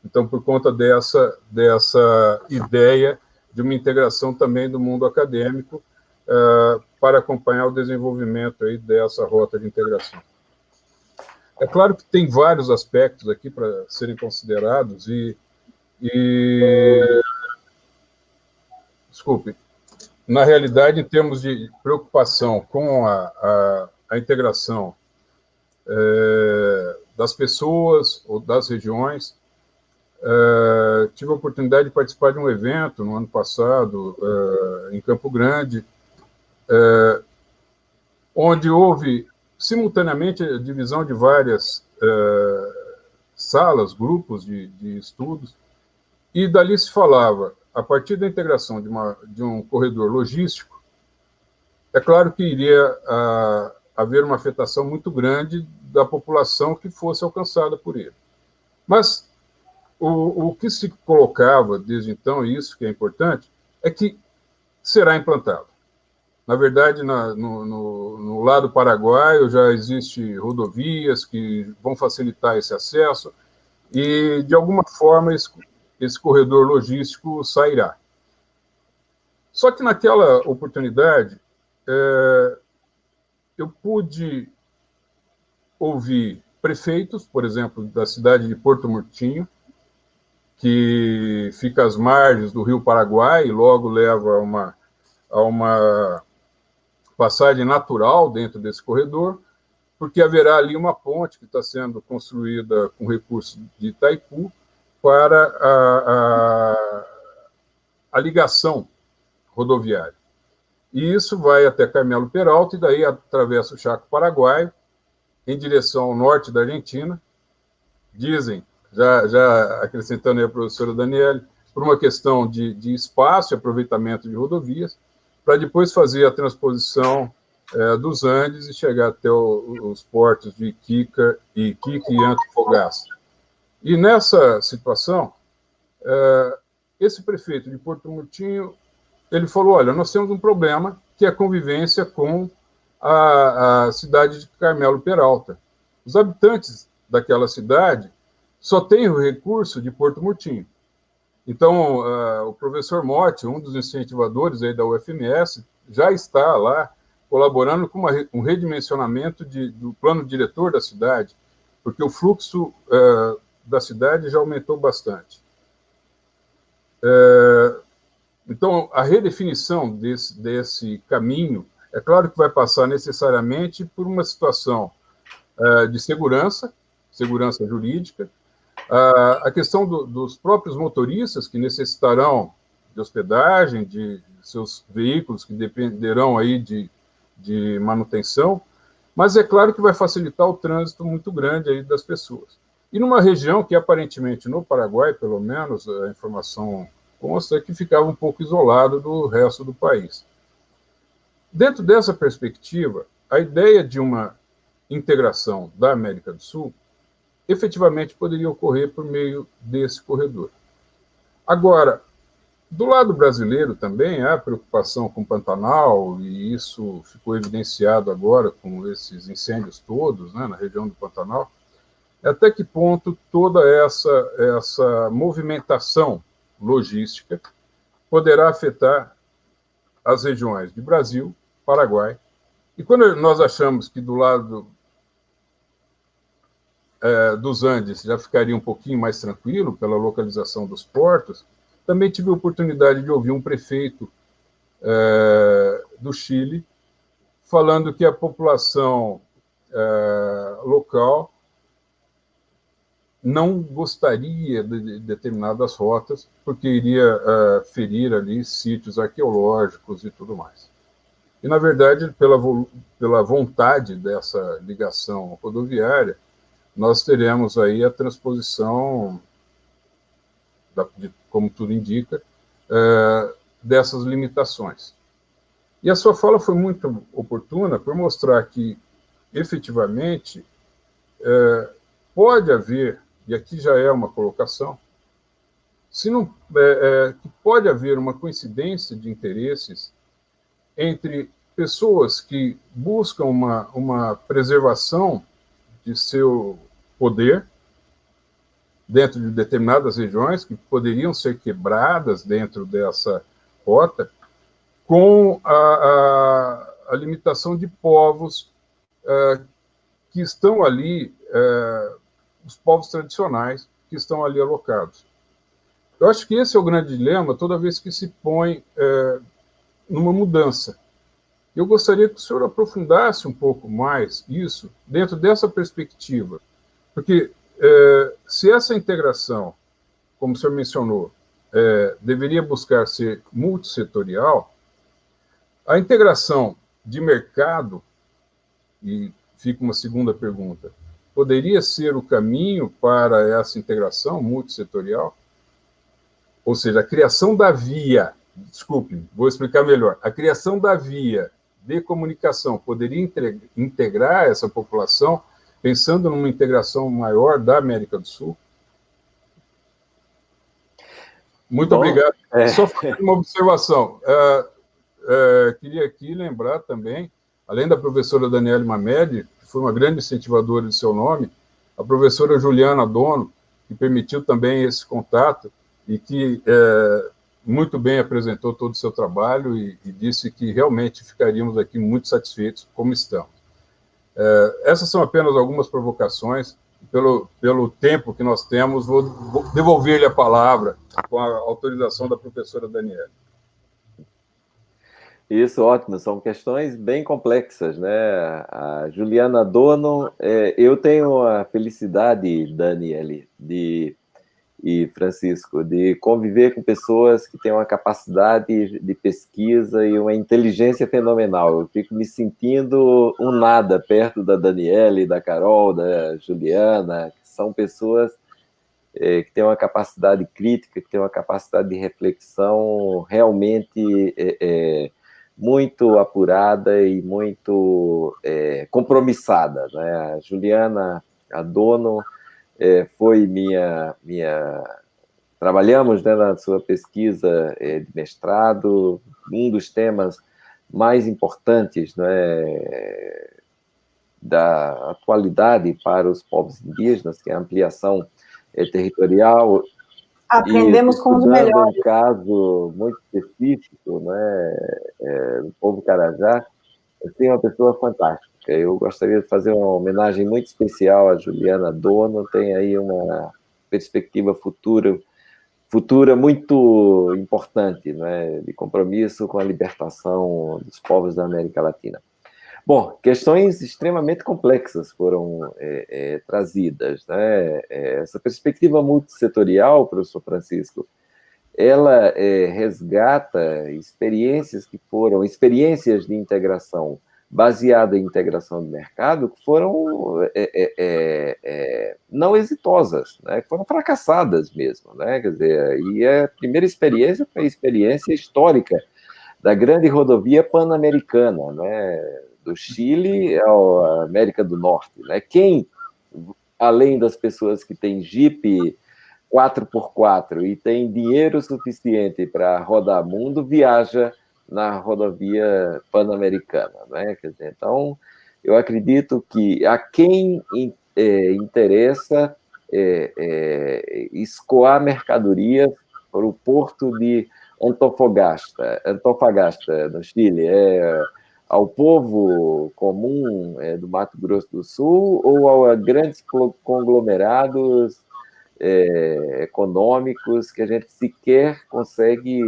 Então, por conta dessa ideia de uma integração também do mundo acadêmico para acompanhar o desenvolvimento aí dessa rota de integração. É claro que tem vários aspectos aqui para serem considerados desculpe, na realidade, em termos de preocupação com a integração das pessoas ou das regiões, tive a oportunidade de participar de um evento no ano passado, em Campo Grande, onde houve, simultaneamente, a divisão de várias salas, grupos de estudos, e dali se falava, a partir da integração de um corredor logístico, é claro que iria haver uma afetação muito grande da população que fosse alcançada por ele. Mas o que se colocava desde então, e isso que é importante, é que será implantado. Na verdade, no lado paraguaio já existem rodovias que vão facilitar esse acesso e, de alguma forma, esse corredor logístico sairá. Só que naquela oportunidade, eu pude ouvir prefeitos, por exemplo, da cidade de Porto Murtinho, que fica às margens do Rio Paraguai e logo leva a uma passagem natural dentro desse corredor, porque haverá ali uma ponte que está sendo construída com recursos de Itaipu para a ligação rodoviária. E isso vai até Carmelo Peralta e daí atravessa o Chaco Paraguai em direção ao norte da Argentina. Dizem, já acrescentando aí a professora Daniele, por uma questão de espaço e aproveitamento de rodovias, para depois fazer a transposição dos Andes e chegar até os portos de Iquique e Antofagasta. E nessa situação, esse prefeito de Porto Murtinho, ele falou, olha, nós temos um problema, que é a convivência com a cidade de Carmelo Peralta. Os habitantes daquela cidade só têm o recurso de Porto Murtinho. Então, o professor Motti, um dos incentivadores aí da UFMS, já está lá colaborando com um redimensionamento do plano diretor da cidade, porque o fluxo da cidade já aumentou bastante. Então, a redefinição desse caminho, é claro que vai passar necessariamente por uma situação de segurança jurídica, a questão dos próprios motoristas que necessitarão de hospedagem, de seus veículos que dependerão aí de manutenção, mas é claro que vai facilitar o trânsito muito grande aí das pessoas. E numa região que aparentemente no Paraguai, pelo menos, a informação consta, é que ficava um pouco isolado do resto do país. Dentro dessa perspectiva, a ideia de uma integração da América do Sul efetivamente poderia ocorrer por meio desse corredor. Agora, do lado brasileiro também há preocupação com o Pantanal, e isso ficou evidenciado agora com esses incêndios todos, né, na região do Pantanal. Até que ponto toda essa movimentação logística poderá afetar as regiões de Brasil, Paraguai, e quando nós achamos que do lado dos Andes já ficaria um pouquinho mais tranquilo pela localização dos portos, também tive a oportunidade de ouvir um prefeito do Chile falando que a população local não gostaria de determinadas rotas, porque iria ferir ali sítios arqueológicos e tudo mais. E, na verdade, pela vontade dessa ligação rodoviária, nós teremos aí a transposição, como tudo indica, dessas limitações. E a sua fala foi muito oportuna por mostrar que, efetivamente, pode haver, e aqui já é uma colocação, que pode haver uma coincidência de interesses entre pessoas que buscam uma preservação de seu poder dentro de determinadas regiões que poderiam ser quebradas dentro dessa rota, com a limitação de povos que estão ali, os povos tradicionais que estão ali alocados. Eu acho que esse é o grande dilema toda vez que se põe numa mudança. Eu gostaria que o senhor aprofundasse um pouco mais isso dentro dessa perspectiva, porque se essa integração, como o senhor mencionou, deveria buscar ser multissetorial, a integração de mercado, e fica uma segunda pergunta, poderia ser o caminho para essa integração multissetorial? Ou seja, a criação da via, desculpe, vou explicar melhor, a criação da via de comunicação poderia integrar essa população, pensando numa integração maior da América do Sul? Muito obrigado. Só fazer uma observação. Queria aqui lembrar também, além da professora Daniele Mamede, que foi uma grande incentivadora de seu nome, a professora Juliana Dono, que permitiu também esse contato, e que muito bem apresentou todo o seu trabalho e disse que realmente ficaríamos aqui muito satisfeitos como estamos. Essas são apenas algumas provocações. Pelo tempo que nós temos, vou devolver-lhe a palavra com a autorização da professora Daniela. Isso, ótimo. São questões bem complexas, né? A Juliana Dono, eu tenho a felicidade, Daniele, e Francisco, de conviver com pessoas que têm uma capacidade de pesquisa e uma inteligência fenomenal. Eu fico me sentindo um nada perto da Daniele, da Carol, da Juliana, que são pessoas que têm uma capacidade crítica, que têm uma capacidade de reflexão realmente muito apurada e muito compromissada, né? A Juliana, a Dono, foi trabalhamos, né, na sua pesquisa de mestrado, um dos temas mais importantes, né, da atualidade para os povos indígenas, que é a ampliação territorial. Aprendemos com os melhores. Um caso muito específico, né, do povo Carajá, assim, uma pessoa fantástica. Eu gostaria de fazer uma homenagem muito especial à Juliana Dono, tem aí uma perspectiva futura muito importante, né, de compromisso com a libertação dos povos da América Latina. Bom, questões extremamente complexas foram trazidas, né? Essa perspectiva multissetorial, professor Francisco, ela resgata experiências de integração baseada em integração de mercado que foram não exitosas, né? Que foram fracassadas mesmo, né? Quer dizer, e a primeira experiência foi a experiência histórica da grande rodovia pan-americana, né? Do Chile à América do Norte, né? Quem, além das pessoas que têm Jeep 4x4 e tem dinheiro suficiente para rodar mundo, viaja na rodovia pan-americana, né? Quer dizer, então, eu acredito que a quem interessa escoar mercadorias para o porto de Antofagasta, no Chile, ao povo comum do Mato Grosso do Sul ou a grandes conglomerados econômicos que a gente sequer consegue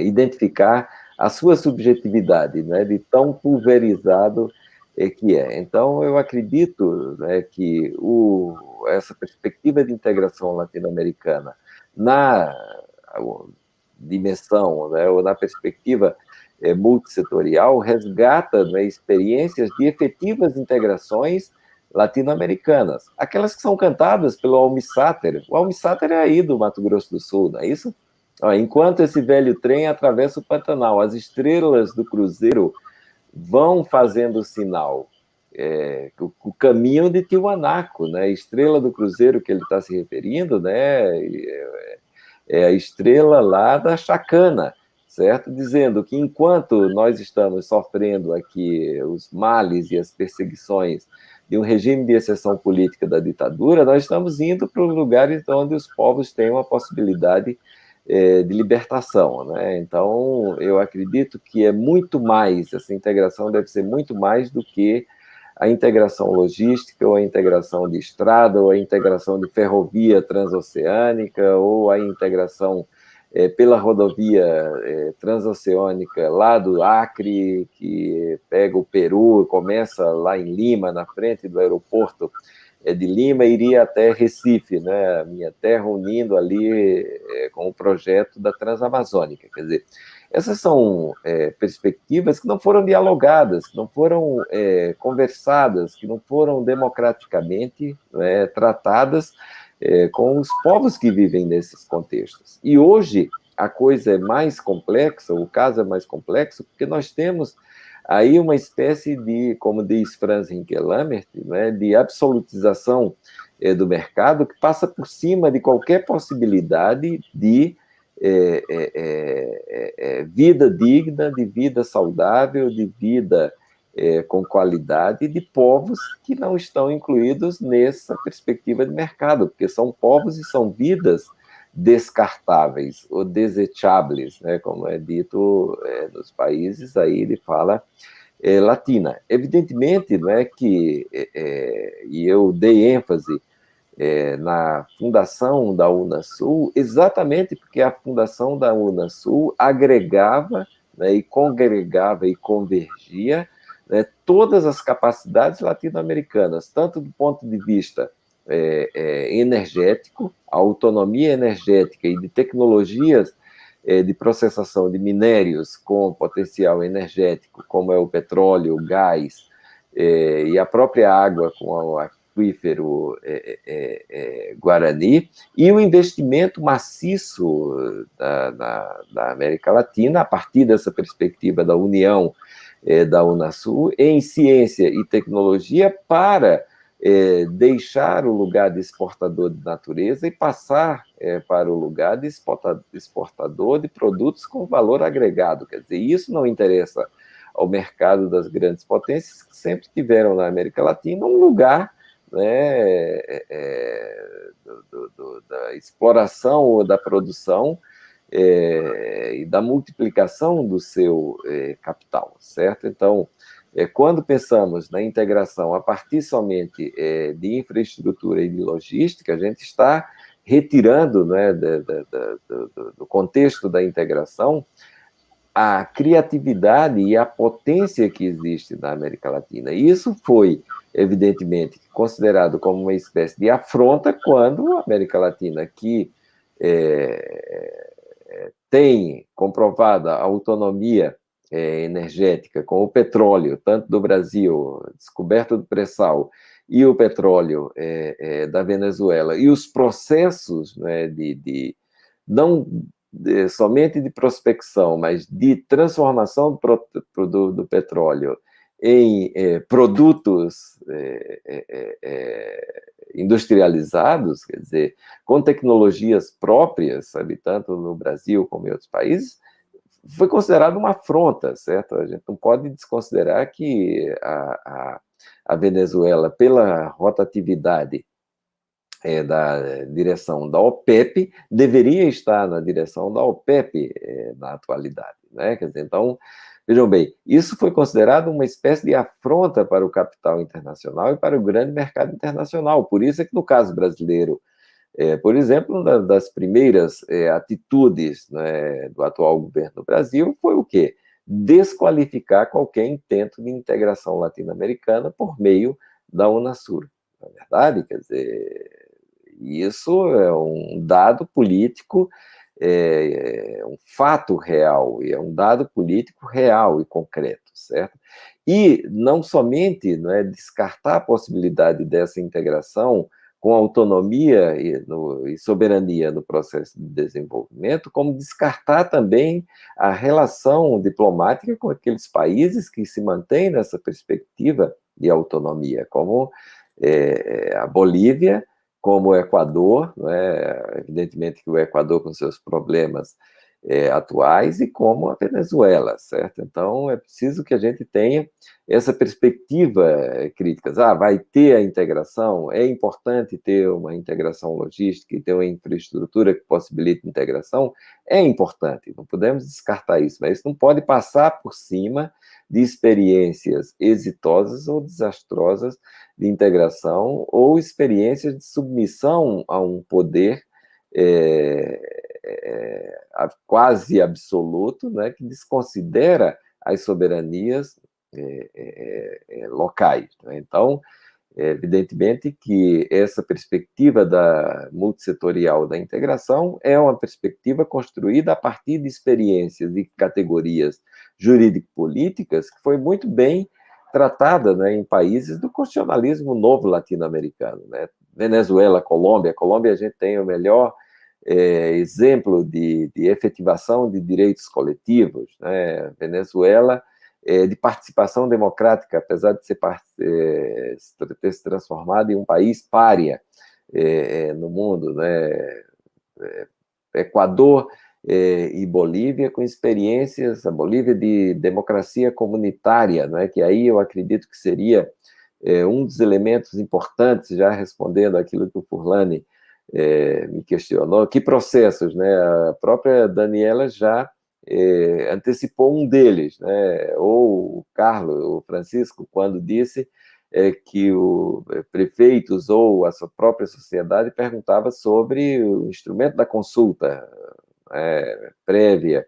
identificar a sua subjetividade, né, de tão pulverizado que é. Então, eu acredito, né, que essa perspectiva de integração latino-americana na dimensão, né, ou na perspectiva multissetorial, resgata, né, experiências de efetivas integrações latino-americanas, aquelas que são cantadas pelo Almi Sater. O Almi Sater é aí do Mato Grosso do Sul, não é isso? Enquanto esse velho trem atravessa o Pantanal, as estrelas do cruzeiro vão fazendo o sinal, o caminho de Tiwanaku, né? A estrela do cruzeiro que ele está se referindo, né? É a estrela lá da Chacana, certo? Dizendo que enquanto nós estamos sofrendo aqui os males e as perseguições de um regime de exceção política da ditadura, nós estamos indo para os lugares onde os povos têm uma possibilidade de libertação, né? Então, eu acredito que é muito mais, essa integração deve ser muito mais do que a integração logística, ou a integração de estrada, ou a integração de ferrovia transoceânica, ou a integração pela rodovia transoceânica lá do Acre, que pega o Peru, começa lá em Lima, na frente do aeroporto de Lima, iria até Recife, né, a minha terra, unindo ali com o projeto da Transamazônica. Quer dizer, essas são perspectivas que não foram dialogadas, que não foram conversadas, que não foram democraticamente tratadas com os povos que vivem nesses contextos. E hoje a coisa é mais complexa, o caso é mais complexo, porque nós temos aí uma espécie de, como diz Franz Rinkelamert, né, de absolutização do mercado que passa por cima de qualquer possibilidade de vida digna, de vida saudável, de vida com qualidade, de povos que não estão incluídos nessa perspectiva de mercado, porque são povos e são vidas descartáveis ou desechables, né, como é dito nos países, aí ele fala latina. Evidentemente, não é que, e eu dei ênfase na fundação da Unasul, exatamente porque a fundação da Unasul agregava, né, e congregava e convergia, né, todas as capacidades latino-americanas, tanto do ponto de vista energético, a autonomia energética e de tecnologias de processação de minérios com potencial energético, como é o petróleo, o gás, e a própria água com o aquífero Guarani, e o investimento maciço da América Latina, a partir dessa perspectiva da união da Unasul, em ciência e tecnologia para deixar o lugar de exportador de natureza e passar para o lugar de exportador de produtos com valor agregado. Quer dizer, isso não interessa ao mercado das grandes potências, que sempre tiveram na América Latina um lugar, né, da exploração ou da produção e da multiplicação do seu capital, certo? Então, quando pensamos na integração a partir somente de infraestrutura e de logística, a gente está retirando, né, do contexto da integração a criatividade e a potência que existe na América Latina. E isso foi, evidentemente, considerado como uma espécie de afronta quando a América Latina, que tem comprovada a autonomia energética com o petróleo, tanto do Brasil, descoberta do pré-sal, e o petróleo da Venezuela, e os processos, né, não somente de prospecção, mas de transformação do petróleo em produtos industrializados, quer dizer, com tecnologias próprias, sabe, tanto no Brasil como em outros países, foi considerado uma afronta, certo? A gente não pode desconsiderar que a Venezuela, pela rotatividade da direção da OPEP, deveria estar na direção da OPEP na atualidade, né? Quer dizer, então, vejam bem, isso foi considerado uma espécie de afronta para o capital internacional e para o grande mercado internacional. Por isso é que, no caso brasileiro, por exemplo, uma das primeiras atitudes, né, do atual governo do Brasil foi o quê? Desqualificar qualquer intento de integração latino-americana por meio da Unasur. Na verdade, quer dizer, isso é um dado político, um fato real, e é um dado político real e concreto, certo? E não somente, não é, descartar a possibilidade dessa integração com autonomia e soberania no processo de desenvolvimento, como descartar também a relação diplomática com aqueles países que se mantêm nessa perspectiva de autonomia, como a Bolívia, como o Equador, né? Evidentemente que o Equador com seus problemas atuais, e como a Venezuela, certo? Então, é preciso que a gente tenha essa perspectiva crítica. Vai ter a integração, é importante ter uma integração logística e ter uma infraestrutura que possibilite integração, é importante, não podemos descartar isso, mas isso não pode passar por cima de experiências exitosas ou desastrosas de integração ou experiências de submissão a um poder quase absoluto, né, que desconsidera as soberanias locais. Né? Então, evidentemente que essa perspectiva da multissetorial da integração é uma perspectiva construída a partir de experiências e categorias jurídico-políticas que foi muito bem tratada, né, em países do constitucionalismo novo latino-americano. Né? Venezuela, Colômbia a gente tem o melhor exemplo de efetivação de direitos coletivos, né? Venezuela, de participação democrática, apesar de ter se transformado em um país pária no mundo, né? Equador e Bolívia com experiências, a Bolívia de democracia comunitária, né? Que aí eu acredito que seria um dos elementos importantes, já respondendo aquilo que o Furlani me questionou que processos, né? A própria Daniela já antecipou um deles, né? Ou o Carlos, o Francisco, quando disse que os prefeitos ou a sua própria sociedade perguntava sobre o instrumento da consulta prévia,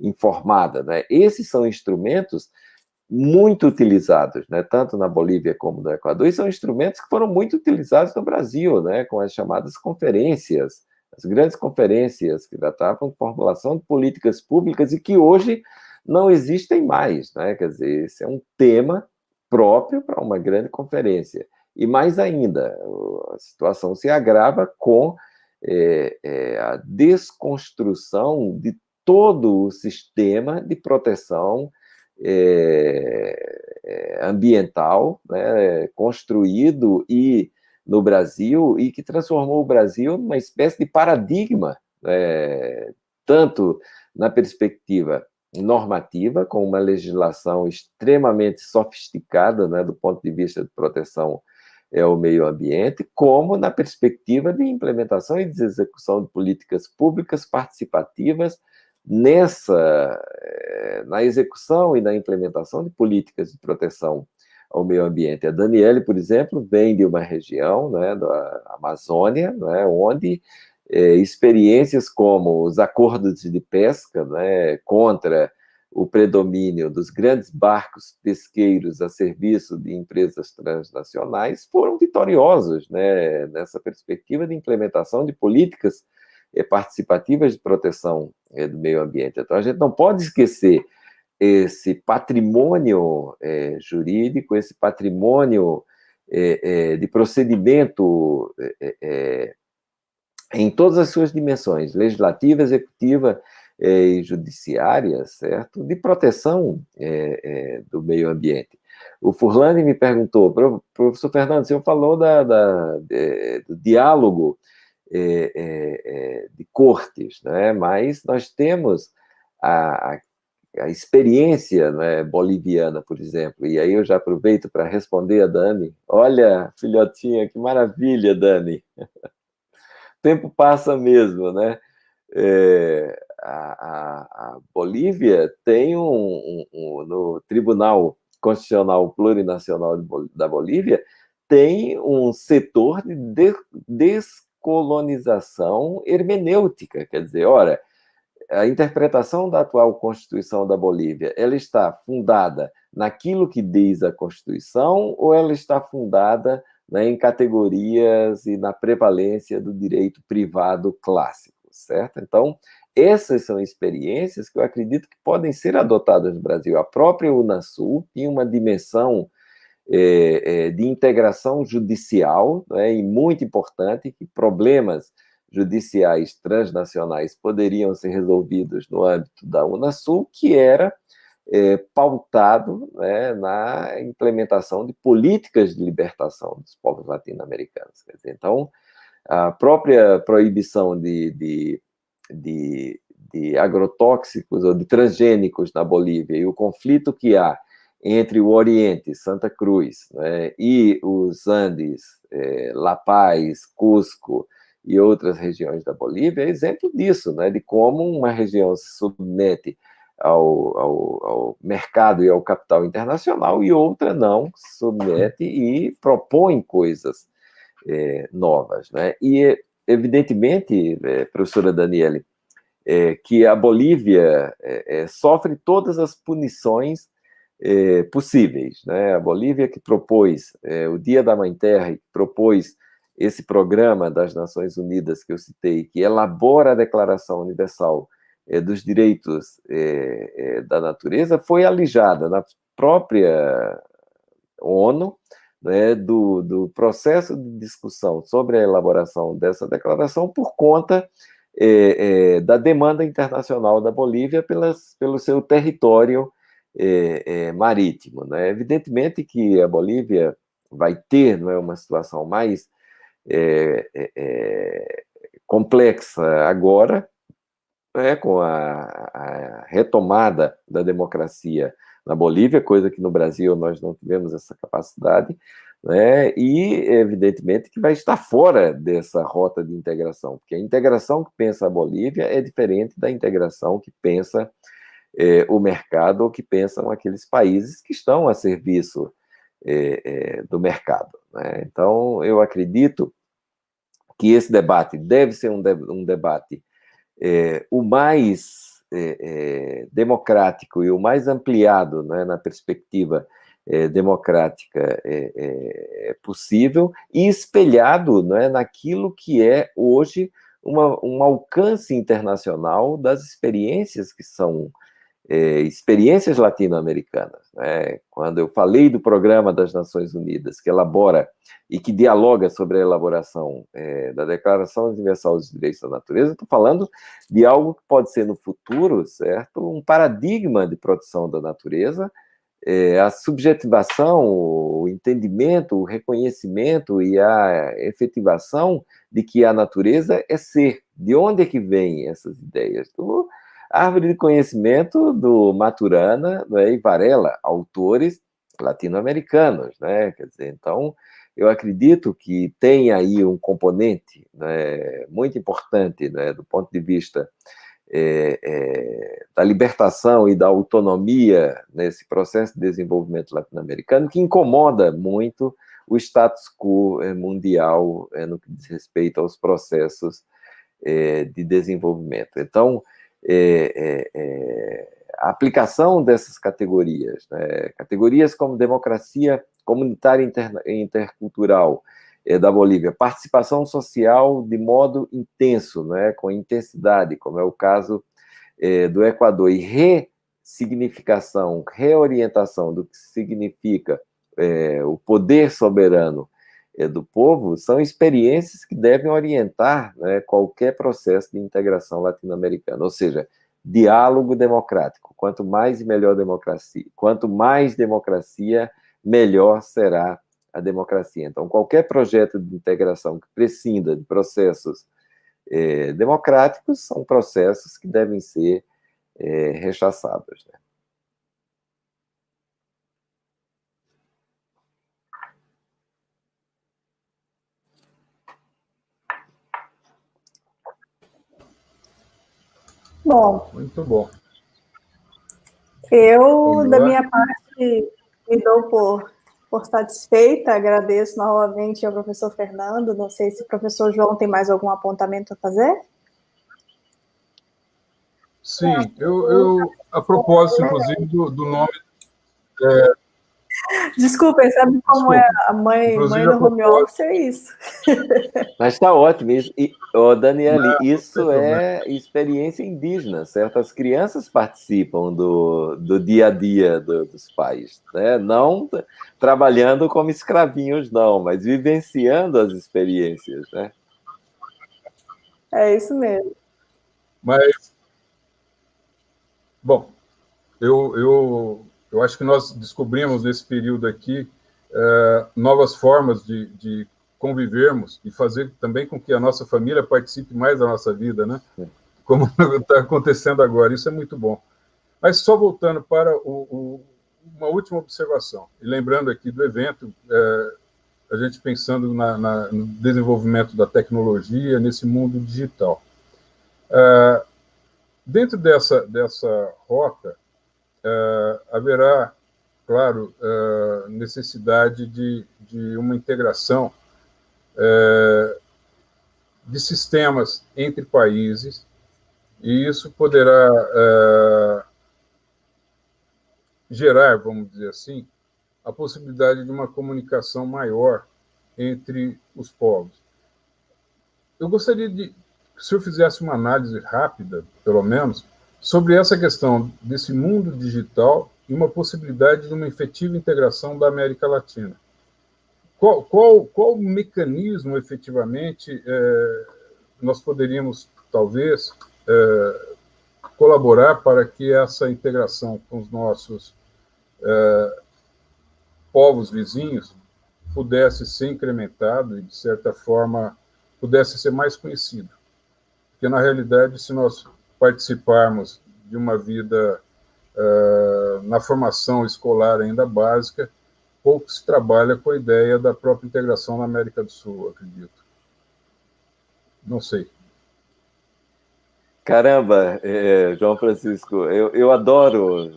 informada, né? Esses são instrumentos muito utilizados, né, tanto na Bolívia como no Equador, e são instrumentos que foram muito utilizados no Brasil, né, com as chamadas conferências, as grandes conferências que tratavam de formulação de políticas públicas e que hoje não existem mais, né, quer dizer, esse é um tema próprio para uma grande conferência. E mais ainda, a situação se agrava com a desconstrução de todo o sistema de proteção ambiental, né, construído no Brasil e que transformou o Brasil numa espécie de paradigma, tanto na perspectiva normativa, com uma legislação extremamente sofisticada, né, do ponto de vista de proteção ao meio ambiente, como na perspectiva de implementação e de execução de políticas públicas participativas na execução e na implementação de políticas de proteção ao meio ambiente. A Daniele, por exemplo, vem de uma região, né, da Amazônia, né, onde experiências como os acordos de pesca, né, contra o predomínio dos grandes barcos pesqueiros a serviço de empresas transnacionais foram vitoriosos, né, nessa perspectiva de implementação de políticas participativas de proteção do meio ambiente. Então, a gente não pode esquecer esse patrimônio jurídico, esse patrimônio de procedimento em todas as suas dimensões, legislativa, executiva e judiciária, certo? De proteção do meio ambiente. O Furlani me perguntou, professor Fernando, o senhor falou do diálogo de cortes, né? Mas nós temos a experiência, né, boliviana, por exemplo, e aí eu já aproveito para responder a Dani. Olha, filhotinha, que maravilha, Dani. O tempo passa mesmo, né? A Bolívia tem no Tribunal Constitucional Plurinacional da Bolívia, tem um setor de descolonização hermenêutica, quer dizer, ora, a interpretação da atual Constituição da Bolívia, ela está fundada naquilo que diz a Constituição ou ela está fundada, né, em categorias e na prevalência do direito privado clássico, certo? Então, essas são experiências que eu acredito que podem ser adotadas no Brasil. A própria Unasul tinha uma dimensão de integração judicial, né, e muito importante, que problemas judiciais transnacionais poderiam ser resolvidos no âmbito da Unasul, que era pautado, né, na implementação de políticas de libertação dos povos latino-americanos. Então, a própria proibição de agrotóxicos ou de transgênicos na Bolívia e o conflito que há entre o Oriente, Santa Cruz, né, e os Andes, La Paz, Cusco e outras regiões da Bolívia, é exemplo disso, né, de como uma região se submete ao mercado e ao capital internacional e outra não se submete e propõe coisas novas, né? E, evidentemente, professora Daniele, que a Bolívia sofre todas as punições possíveis, né? A Bolívia que propôs o Dia da Mãe Terra, que propôs esse programa das Nações Unidas que eu citei, que elabora a Declaração Universal dos Direitos da Natureza, foi alijada na própria ONU, né, do processo de discussão sobre a elaboração dessa declaração por conta da demanda internacional da Bolívia pelo seu território marítimo, né? Evidentemente que a Bolívia vai ter, não é, uma situação mais complexa agora, com a retomada da democracia na Bolívia, coisa que no Brasil nós não tivemos essa capacidade, né? E, evidentemente, que vai estar fora dessa rota de integração, porque a integração que pensa a Bolívia é diferente da integração que pensa o mercado ou que pensam aqueles países que estão a serviço do mercado, né? Então, eu acredito que esse debate deve ser um debate o mais democrático e o mais ampliado, né, na perspectiva democrática possível, e espelhado, né, naquilo que é hoje um alcance internacional das experiências que são experiências latino-americanas, né? Quando eu falei do Programa das Nações Unidas, que elabora e que dialoga sobre a elaboração da Declaração Universal dos Direitos da Natureza, estou falando de algo que pode ser no futuro, certo? Um paradigma de proteção da natureza, a subjetivação, o entendimento, o reconhecimento e a efetivação de que a natureza é ser. De onde é que vêm essas ideias? Árvore de Conhecimento do Maturana, né, e Varela, autores latino-americanos, né? Quer dizer, então, eu acredito que tem aí um componente, né, muito importante, né, do ponto de vista da libertação e da autonomia nesse processo de desenvolvimento latino-americano, que incomoda muito o status quo mundial no que diz respeito aos processos de desenvolvimento. Então, a aplicação dessas categorias, né, categorias como democracia comunitária intercultural da Bolívia, participação social de modo intenso, né, com intensidade, como é o caso do Equador, e ressignificação, reorientação do que significa o poder soberano do povo, são experiências que devem orientar, né, qualquer processo de integração latino-americana, ou seja, diálogo democrático. Quanto mais e melhor democracia, quanto mais democracia, melhor será a democracia. Então, qualquer projeto de integração que prescinda de processos democráticos são processos que devem ser rechaçados, né? Bom, Muito bom. eu, da minha parte, me dou por satisfeita, agradeço novamente ao professor Fernando, não sei se o professor João tem mais algum apontamento a fazer? Sim, eu a propósito, inclusive, do nome... Desculpem, sabe como é a mãe no home office? É isso. Mas está ótimo. Daniele, isso é experiência indígena, certo? As crianças participam do dia a dia dos pais, né? Não trabalhando como escravinhos, não, mas vivenciando as experiências, né? É isso mesmo. Mas, bom, eu acho que nós descobrimos nesse período aqui novas formas de convivermos e fazer também com que a nossa família participe mais da nossa vida, né? Como está acontecendo agora. Isso é muito bom. Mas só voltando para uma última observação, e lembrando aqui do evento, a gente pensando no desenvolvimento da tecnologia nesse mundo digital. Dentro dessa rota, haverá, claro, necessidade de uma integração de sistemas entre países, e isso poderá gerar, vamos dizer assim, a possibilidade de uma comunicação maior entre os povos. Eu gostaria que o senhor fizesse uma análise rápida, pelo menos, sobre essa questão desse mundo digital e uma possibilidade de uma efetiva integração da América Latina. Qual mecanismo, efetivamente, nós poderíamos, talvez, colaborar para que essa integração com os nossos povos vizinhos pudesse ser incrementado e, de certa forma, pudesse ser mais conhecido? Porque, na realidade, se nós participarmos de uma vida na formação escolar ainda básica, pouco se trabalha com a ideia da própria integração na América do Sul, acredito. Não sei. Caramba, João Francisco, eu adoro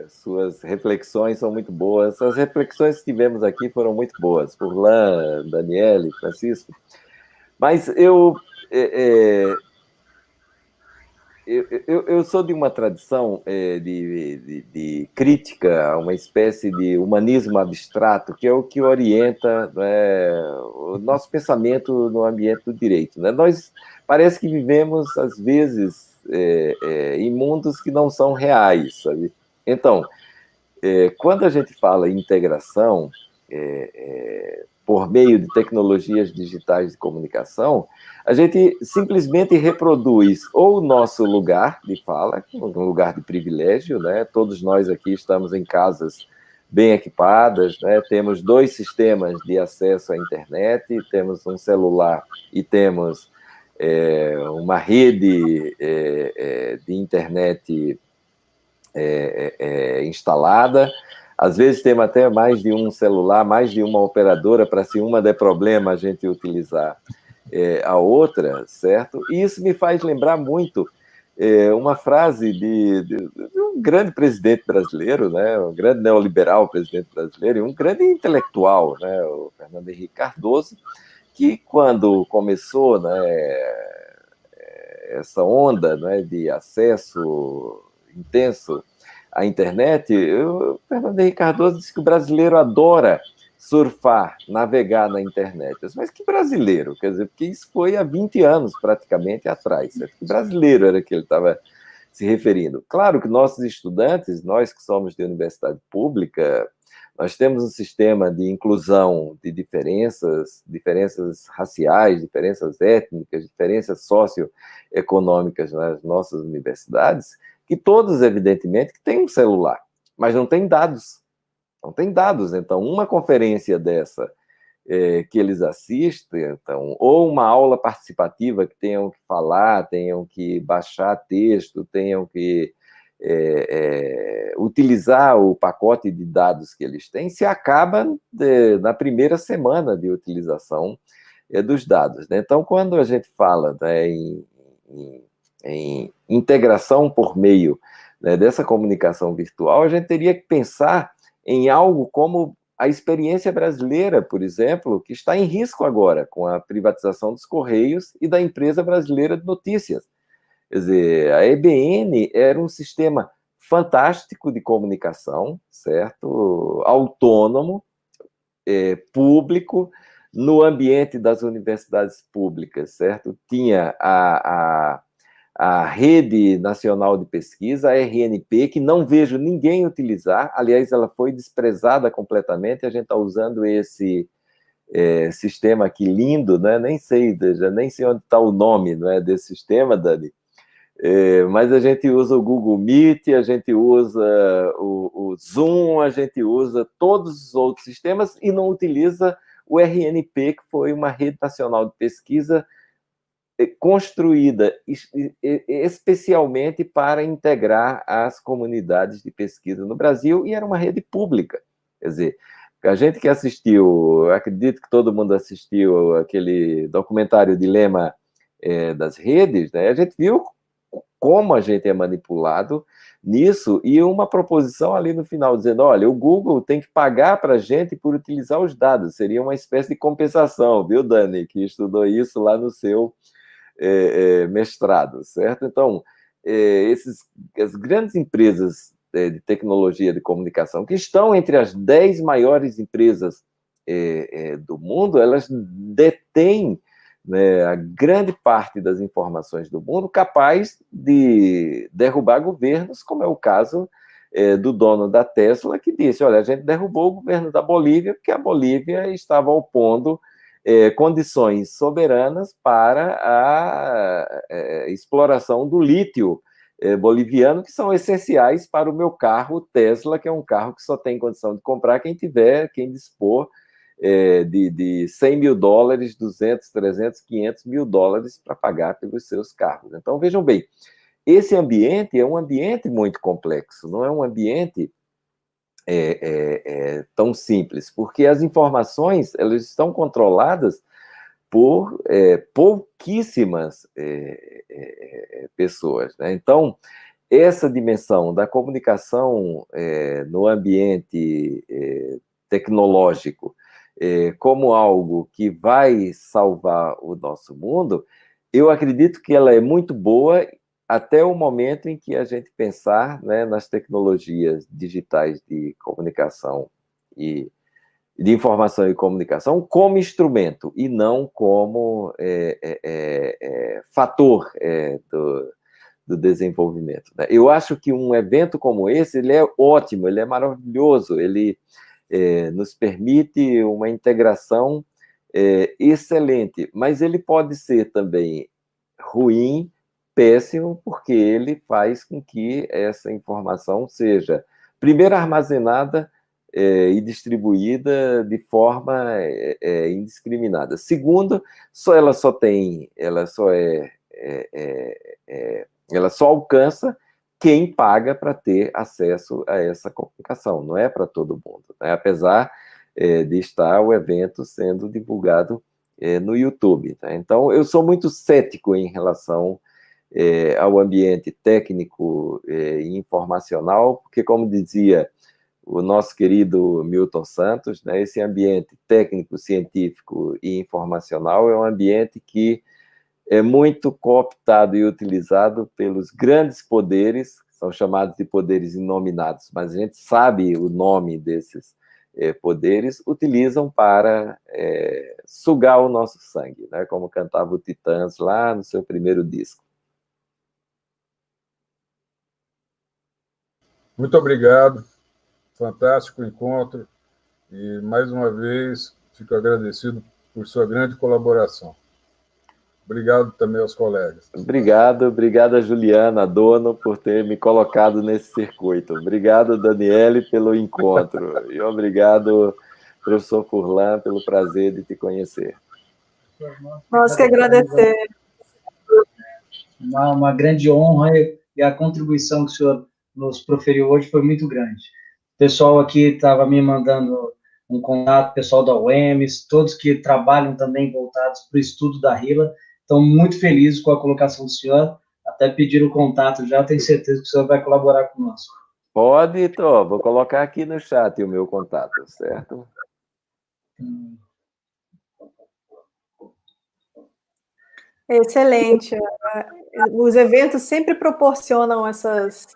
suas reflexões, são muito boas. As reflexões que tivemos aqui foram muito boas, Furlan, Daniele, Francisco. Mas eu sou de uma tradição de crítica a uma espécie de humanismo abstrato, que é o que orienta, né, o nosso pensamento no ambiente do direito. Né? Nós parece que vivemos, às vezes, em mundos que não são reais, sabe? Então, quando a gente fala em integração por meio de tecnologias digitais de comunicação, a gente simplesmente reproduz ou o nosso lugar de fala, um lugar de privilégio, né? Todos nós aqui estamos em casas bem equipadas, né? Temos 2 sistemas de acesso à internet, temos um celular e temos uma rede de internet instalada. Às vezes temos até mais de um celular, mais de uma operadora, para se uma der problema, a gente utilizar a outra, certo? E isso me faz lembrar muito uma frase de um grande presidente brasileiro, né? Um grande neoliberal presidente brasileiro, e um grande intelectual, né? O Fernando Henrique Cardoso, que quando começou, né, essa onda, né, de acesso intenso à internet, o Fernando Henrique Cardoso disse que o brasileiro adora surfar, navegar na internet. Mas que brasileiro? Quer dizer, porque isso foi há 20 anos, praticamente, atrás. Certo? Que brasileiro era que ele estava se referindo? Claro que nossos estudantes, nós que somos de universidade pública, nós temos um sistema de inclusão de diferenças raciais, diferenças étnicas, diferenças socioeconômicas nas nossas universidades, que todos, evidentemente, que têm um celular, mas não têm dados. Não tem dados. Então, uma conferência dessa que eles assistem, então, ou uma aula participativa que tenham que falar, tenham que baixar texto, tenham que utilizar o pacote de dados que eles têm, se acaba na primeira semana de utilização dos dados. Né? Então, quando a gente fala, né, em integração por meio, né, dessa comunicação virtual, a gente teria que pensar em algo como a experiência brasileira, por exemplo, que está em risco agora com a privatização dos Correios e da empresa brasileira de notícias. Quer dizer, a EBN era um sistema fantástico de comunicação, certo? Autônomo, público, no ambiente das universidades públicas, certo? Tinha a Rede Nacional de Pesquisa, a RNP, que não vejo ninguém utilizar, aliás, ela foi desprezada completamente, a gente está usando esse sistema aqui lindo, né? Nem sei onde está o nome, não é, desse sistema, Dani, mas a gente usa o Google Meet, a gente usa o Zoom, a gente usa todos os outros sistemas e não utiliza o RNP, que foi uma rede nacional de pesquisa construída especialmente para integrar as comunidades de pesquisa no Brasil, e era uma rede pública. Quer dizer, a gente que assistiu, acredito que todo mundo assistiu aquele documentário Dilema das Redes, né? A gente viu como a gente é manipulado nisso, e uma proposição ali no final, dizendo, olha, o Google tem que pagar para a gente por utilizar os dados, seria uma espécie de compensação, viu, Dani, que estudou isso lá no seu mestrado, certo? Então, as grandes empresas de tecnologia de comunicação, que estão entre as 10 maiores empresas do mundo, elas detêm, né, a grande parte das informações do mundo, capaz de derrubar governos, como é o caso do dono da Tesla, que disse, olha, a gente derrubou o governo da Bolívia, porque a Bolívia estava opondo condições soberanas para a exploração do lítio boliviano, que são essenciais para o meu carro Tesla, que é um carro que só tem condição de comprar quem dispor de 100 mil dólares, 200, 300, 500 mil dólares para pagar pelos seus carros. Então, vejam bem, esse ambiente é um ambiente muito complexo, não é um ambiente tão simples, porque as informações elas estão controladas por pouquíssimas pessoas, né? Então, essa dimensão da comunicação no ambiente tecnológico como algo que vai salvar o nosso mundo, eu acredito que ela é muito boa até o momento em que a gente pensar, né, nas tecnologias digitais de comunicação e de informação e comunicação como instrumento e não como fator do desenvolvimento, né? Eu acho que um evento como esse, ele é ótimo, ele é maravilhoso, ele nos permite uma integração excelente, mas ele pode ser também ruim, péssimo, porque ele faz com que essa informação seja, primeiro, armazenada e distribuída de forma indiscriminada. Segundo, ela só alcança quem paga para ter acesso a essa comunicação, não é para todo mundo, né? Apesar de estar o evento sendo divulgado no YouTube, tá? Então, eu sou muito cético em relação ao ambiente técnico e informacional, porque, como dizia o nosso querido Milton Santos, né, esse ambiente técnico, científico e informacional é um ambiente que é muito cooptado e utilizado pelos grandes poderes, que são chamados de poderes inominados, mas a gente sabe o nome desses poderes, utilizam para sugar o nosso sangue, né, como cantava o Titãs lá no seu primeiro disco. Muito obrigado, fantástico encontro, e mais uma vez fico agradecido por sua grande colaboração. Obrigado também aos colegas. Obrigado a Juliana Dono por ter me colocado nesse circuito. Obrigado, Daniele, pelo encontro. E obrigado, professor Furlan, pelo prazer de te conhecer. Nós que agradecer. Uma grande honra, e a contribuição que o senhor nos proferiu hoje foi muito grande. O pessoal aqui estava me mandando um contato, pessoal da UEMS, todos que trabalham também voltados para o estudo da RILA, estão muito felizes com a colocação do senhor, até pedir o contato já, tenho certeza que o senhor vai colaborar conosco. Pode, Tô, vou colocar aqui no chat o meu contato, certo? Excelente. Os eventos sempre proporcionam esses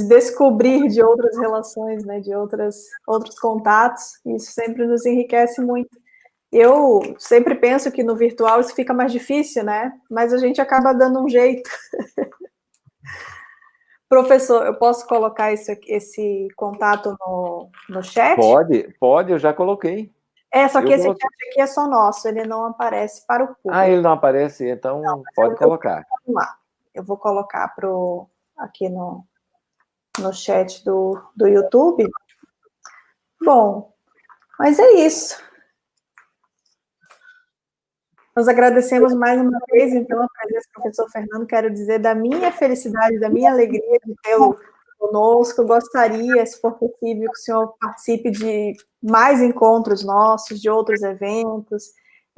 descobrir de outras relações, né, de outros contatos, e isso sempre nos enriquece muito. Eu sempre penso que no virtual isso fica mais difícil, né? Mas a gente acaba dando um jeito. Professor, eu posso colocar esse contato no chat? Pode, eu já coloquei. Só que esse chat aqui é só nosso, ele não aparece para o público. Ele não aparece, então não, pode colocar. Eu vou colocar aqui no chat do YouTube. Bom, mas é isso. Nós agradecemos mais uma vez, então, a presença do professor Fernando. Quero dizer da minha felicidade, da minha alegria de tê-lo conosco. Eu gostaria, se for possível, que o senhor participe de mais encontros nossos, de outros eventos.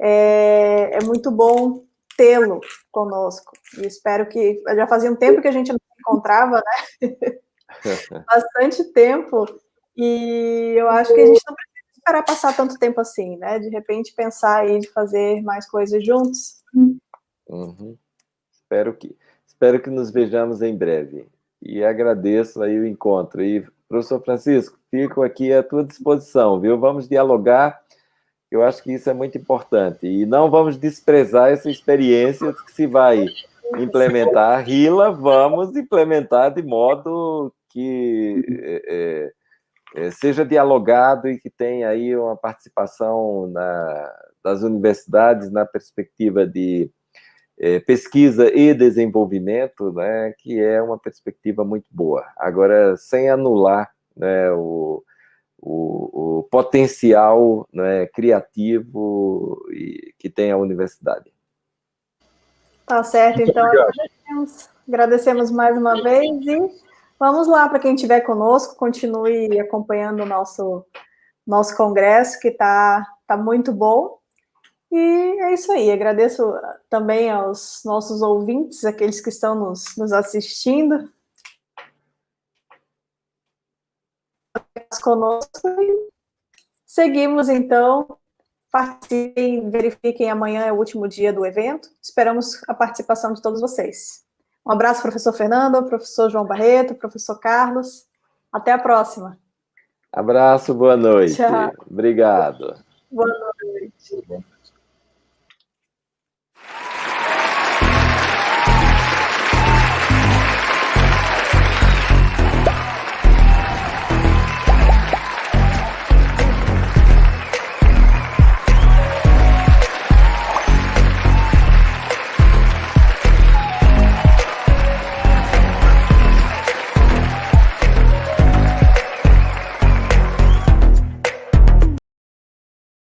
É muito bom tê-lo conosco. E espero que... Já fazia um tempo que a gente não se encontrava, né? Bastante tempo. E eu acho que a gente não precisa esperar passar tanto tempo assim, né? De repente pensar aí de fazer mais coisas juntos. Uhum. Espero que nos vejamos em breve. E agradeço aí o encontro. E, professor Francisco, fico aqui à tua disposição, viu? Vamos dialogar, eu acho que isso é muito importante. E não vamos desprezar essa experiência que se vai implementar a RILA, vamos implementar de modo que seja dialogado e que tenha aí uma participação das universidades na perspectiva de pesquisa e desenvolvimento, né, que é uma perspectiva muito boa. Agora, sem anular, né, o potencial, né, criativo que tem a universidade. Tá certo, então agradecemos mais uma vez e Vamos lá, para quem estiver conosco, continue acompanhando o nosso congresso, que tá muito bom. E é isso aí, agradeço também aos nossos ouvintes, aqueles que estão nos assistindo conosco. E seguimos, então, participem, verifiquem, amanhã é o último dia do evento, esperamos a participação de todos vocês. Um abraço, professor Fernando, professor João Barreto, professor Carlos, até a próxima. Abraço, boa noite. Tchau. Obrigado. Boa noite.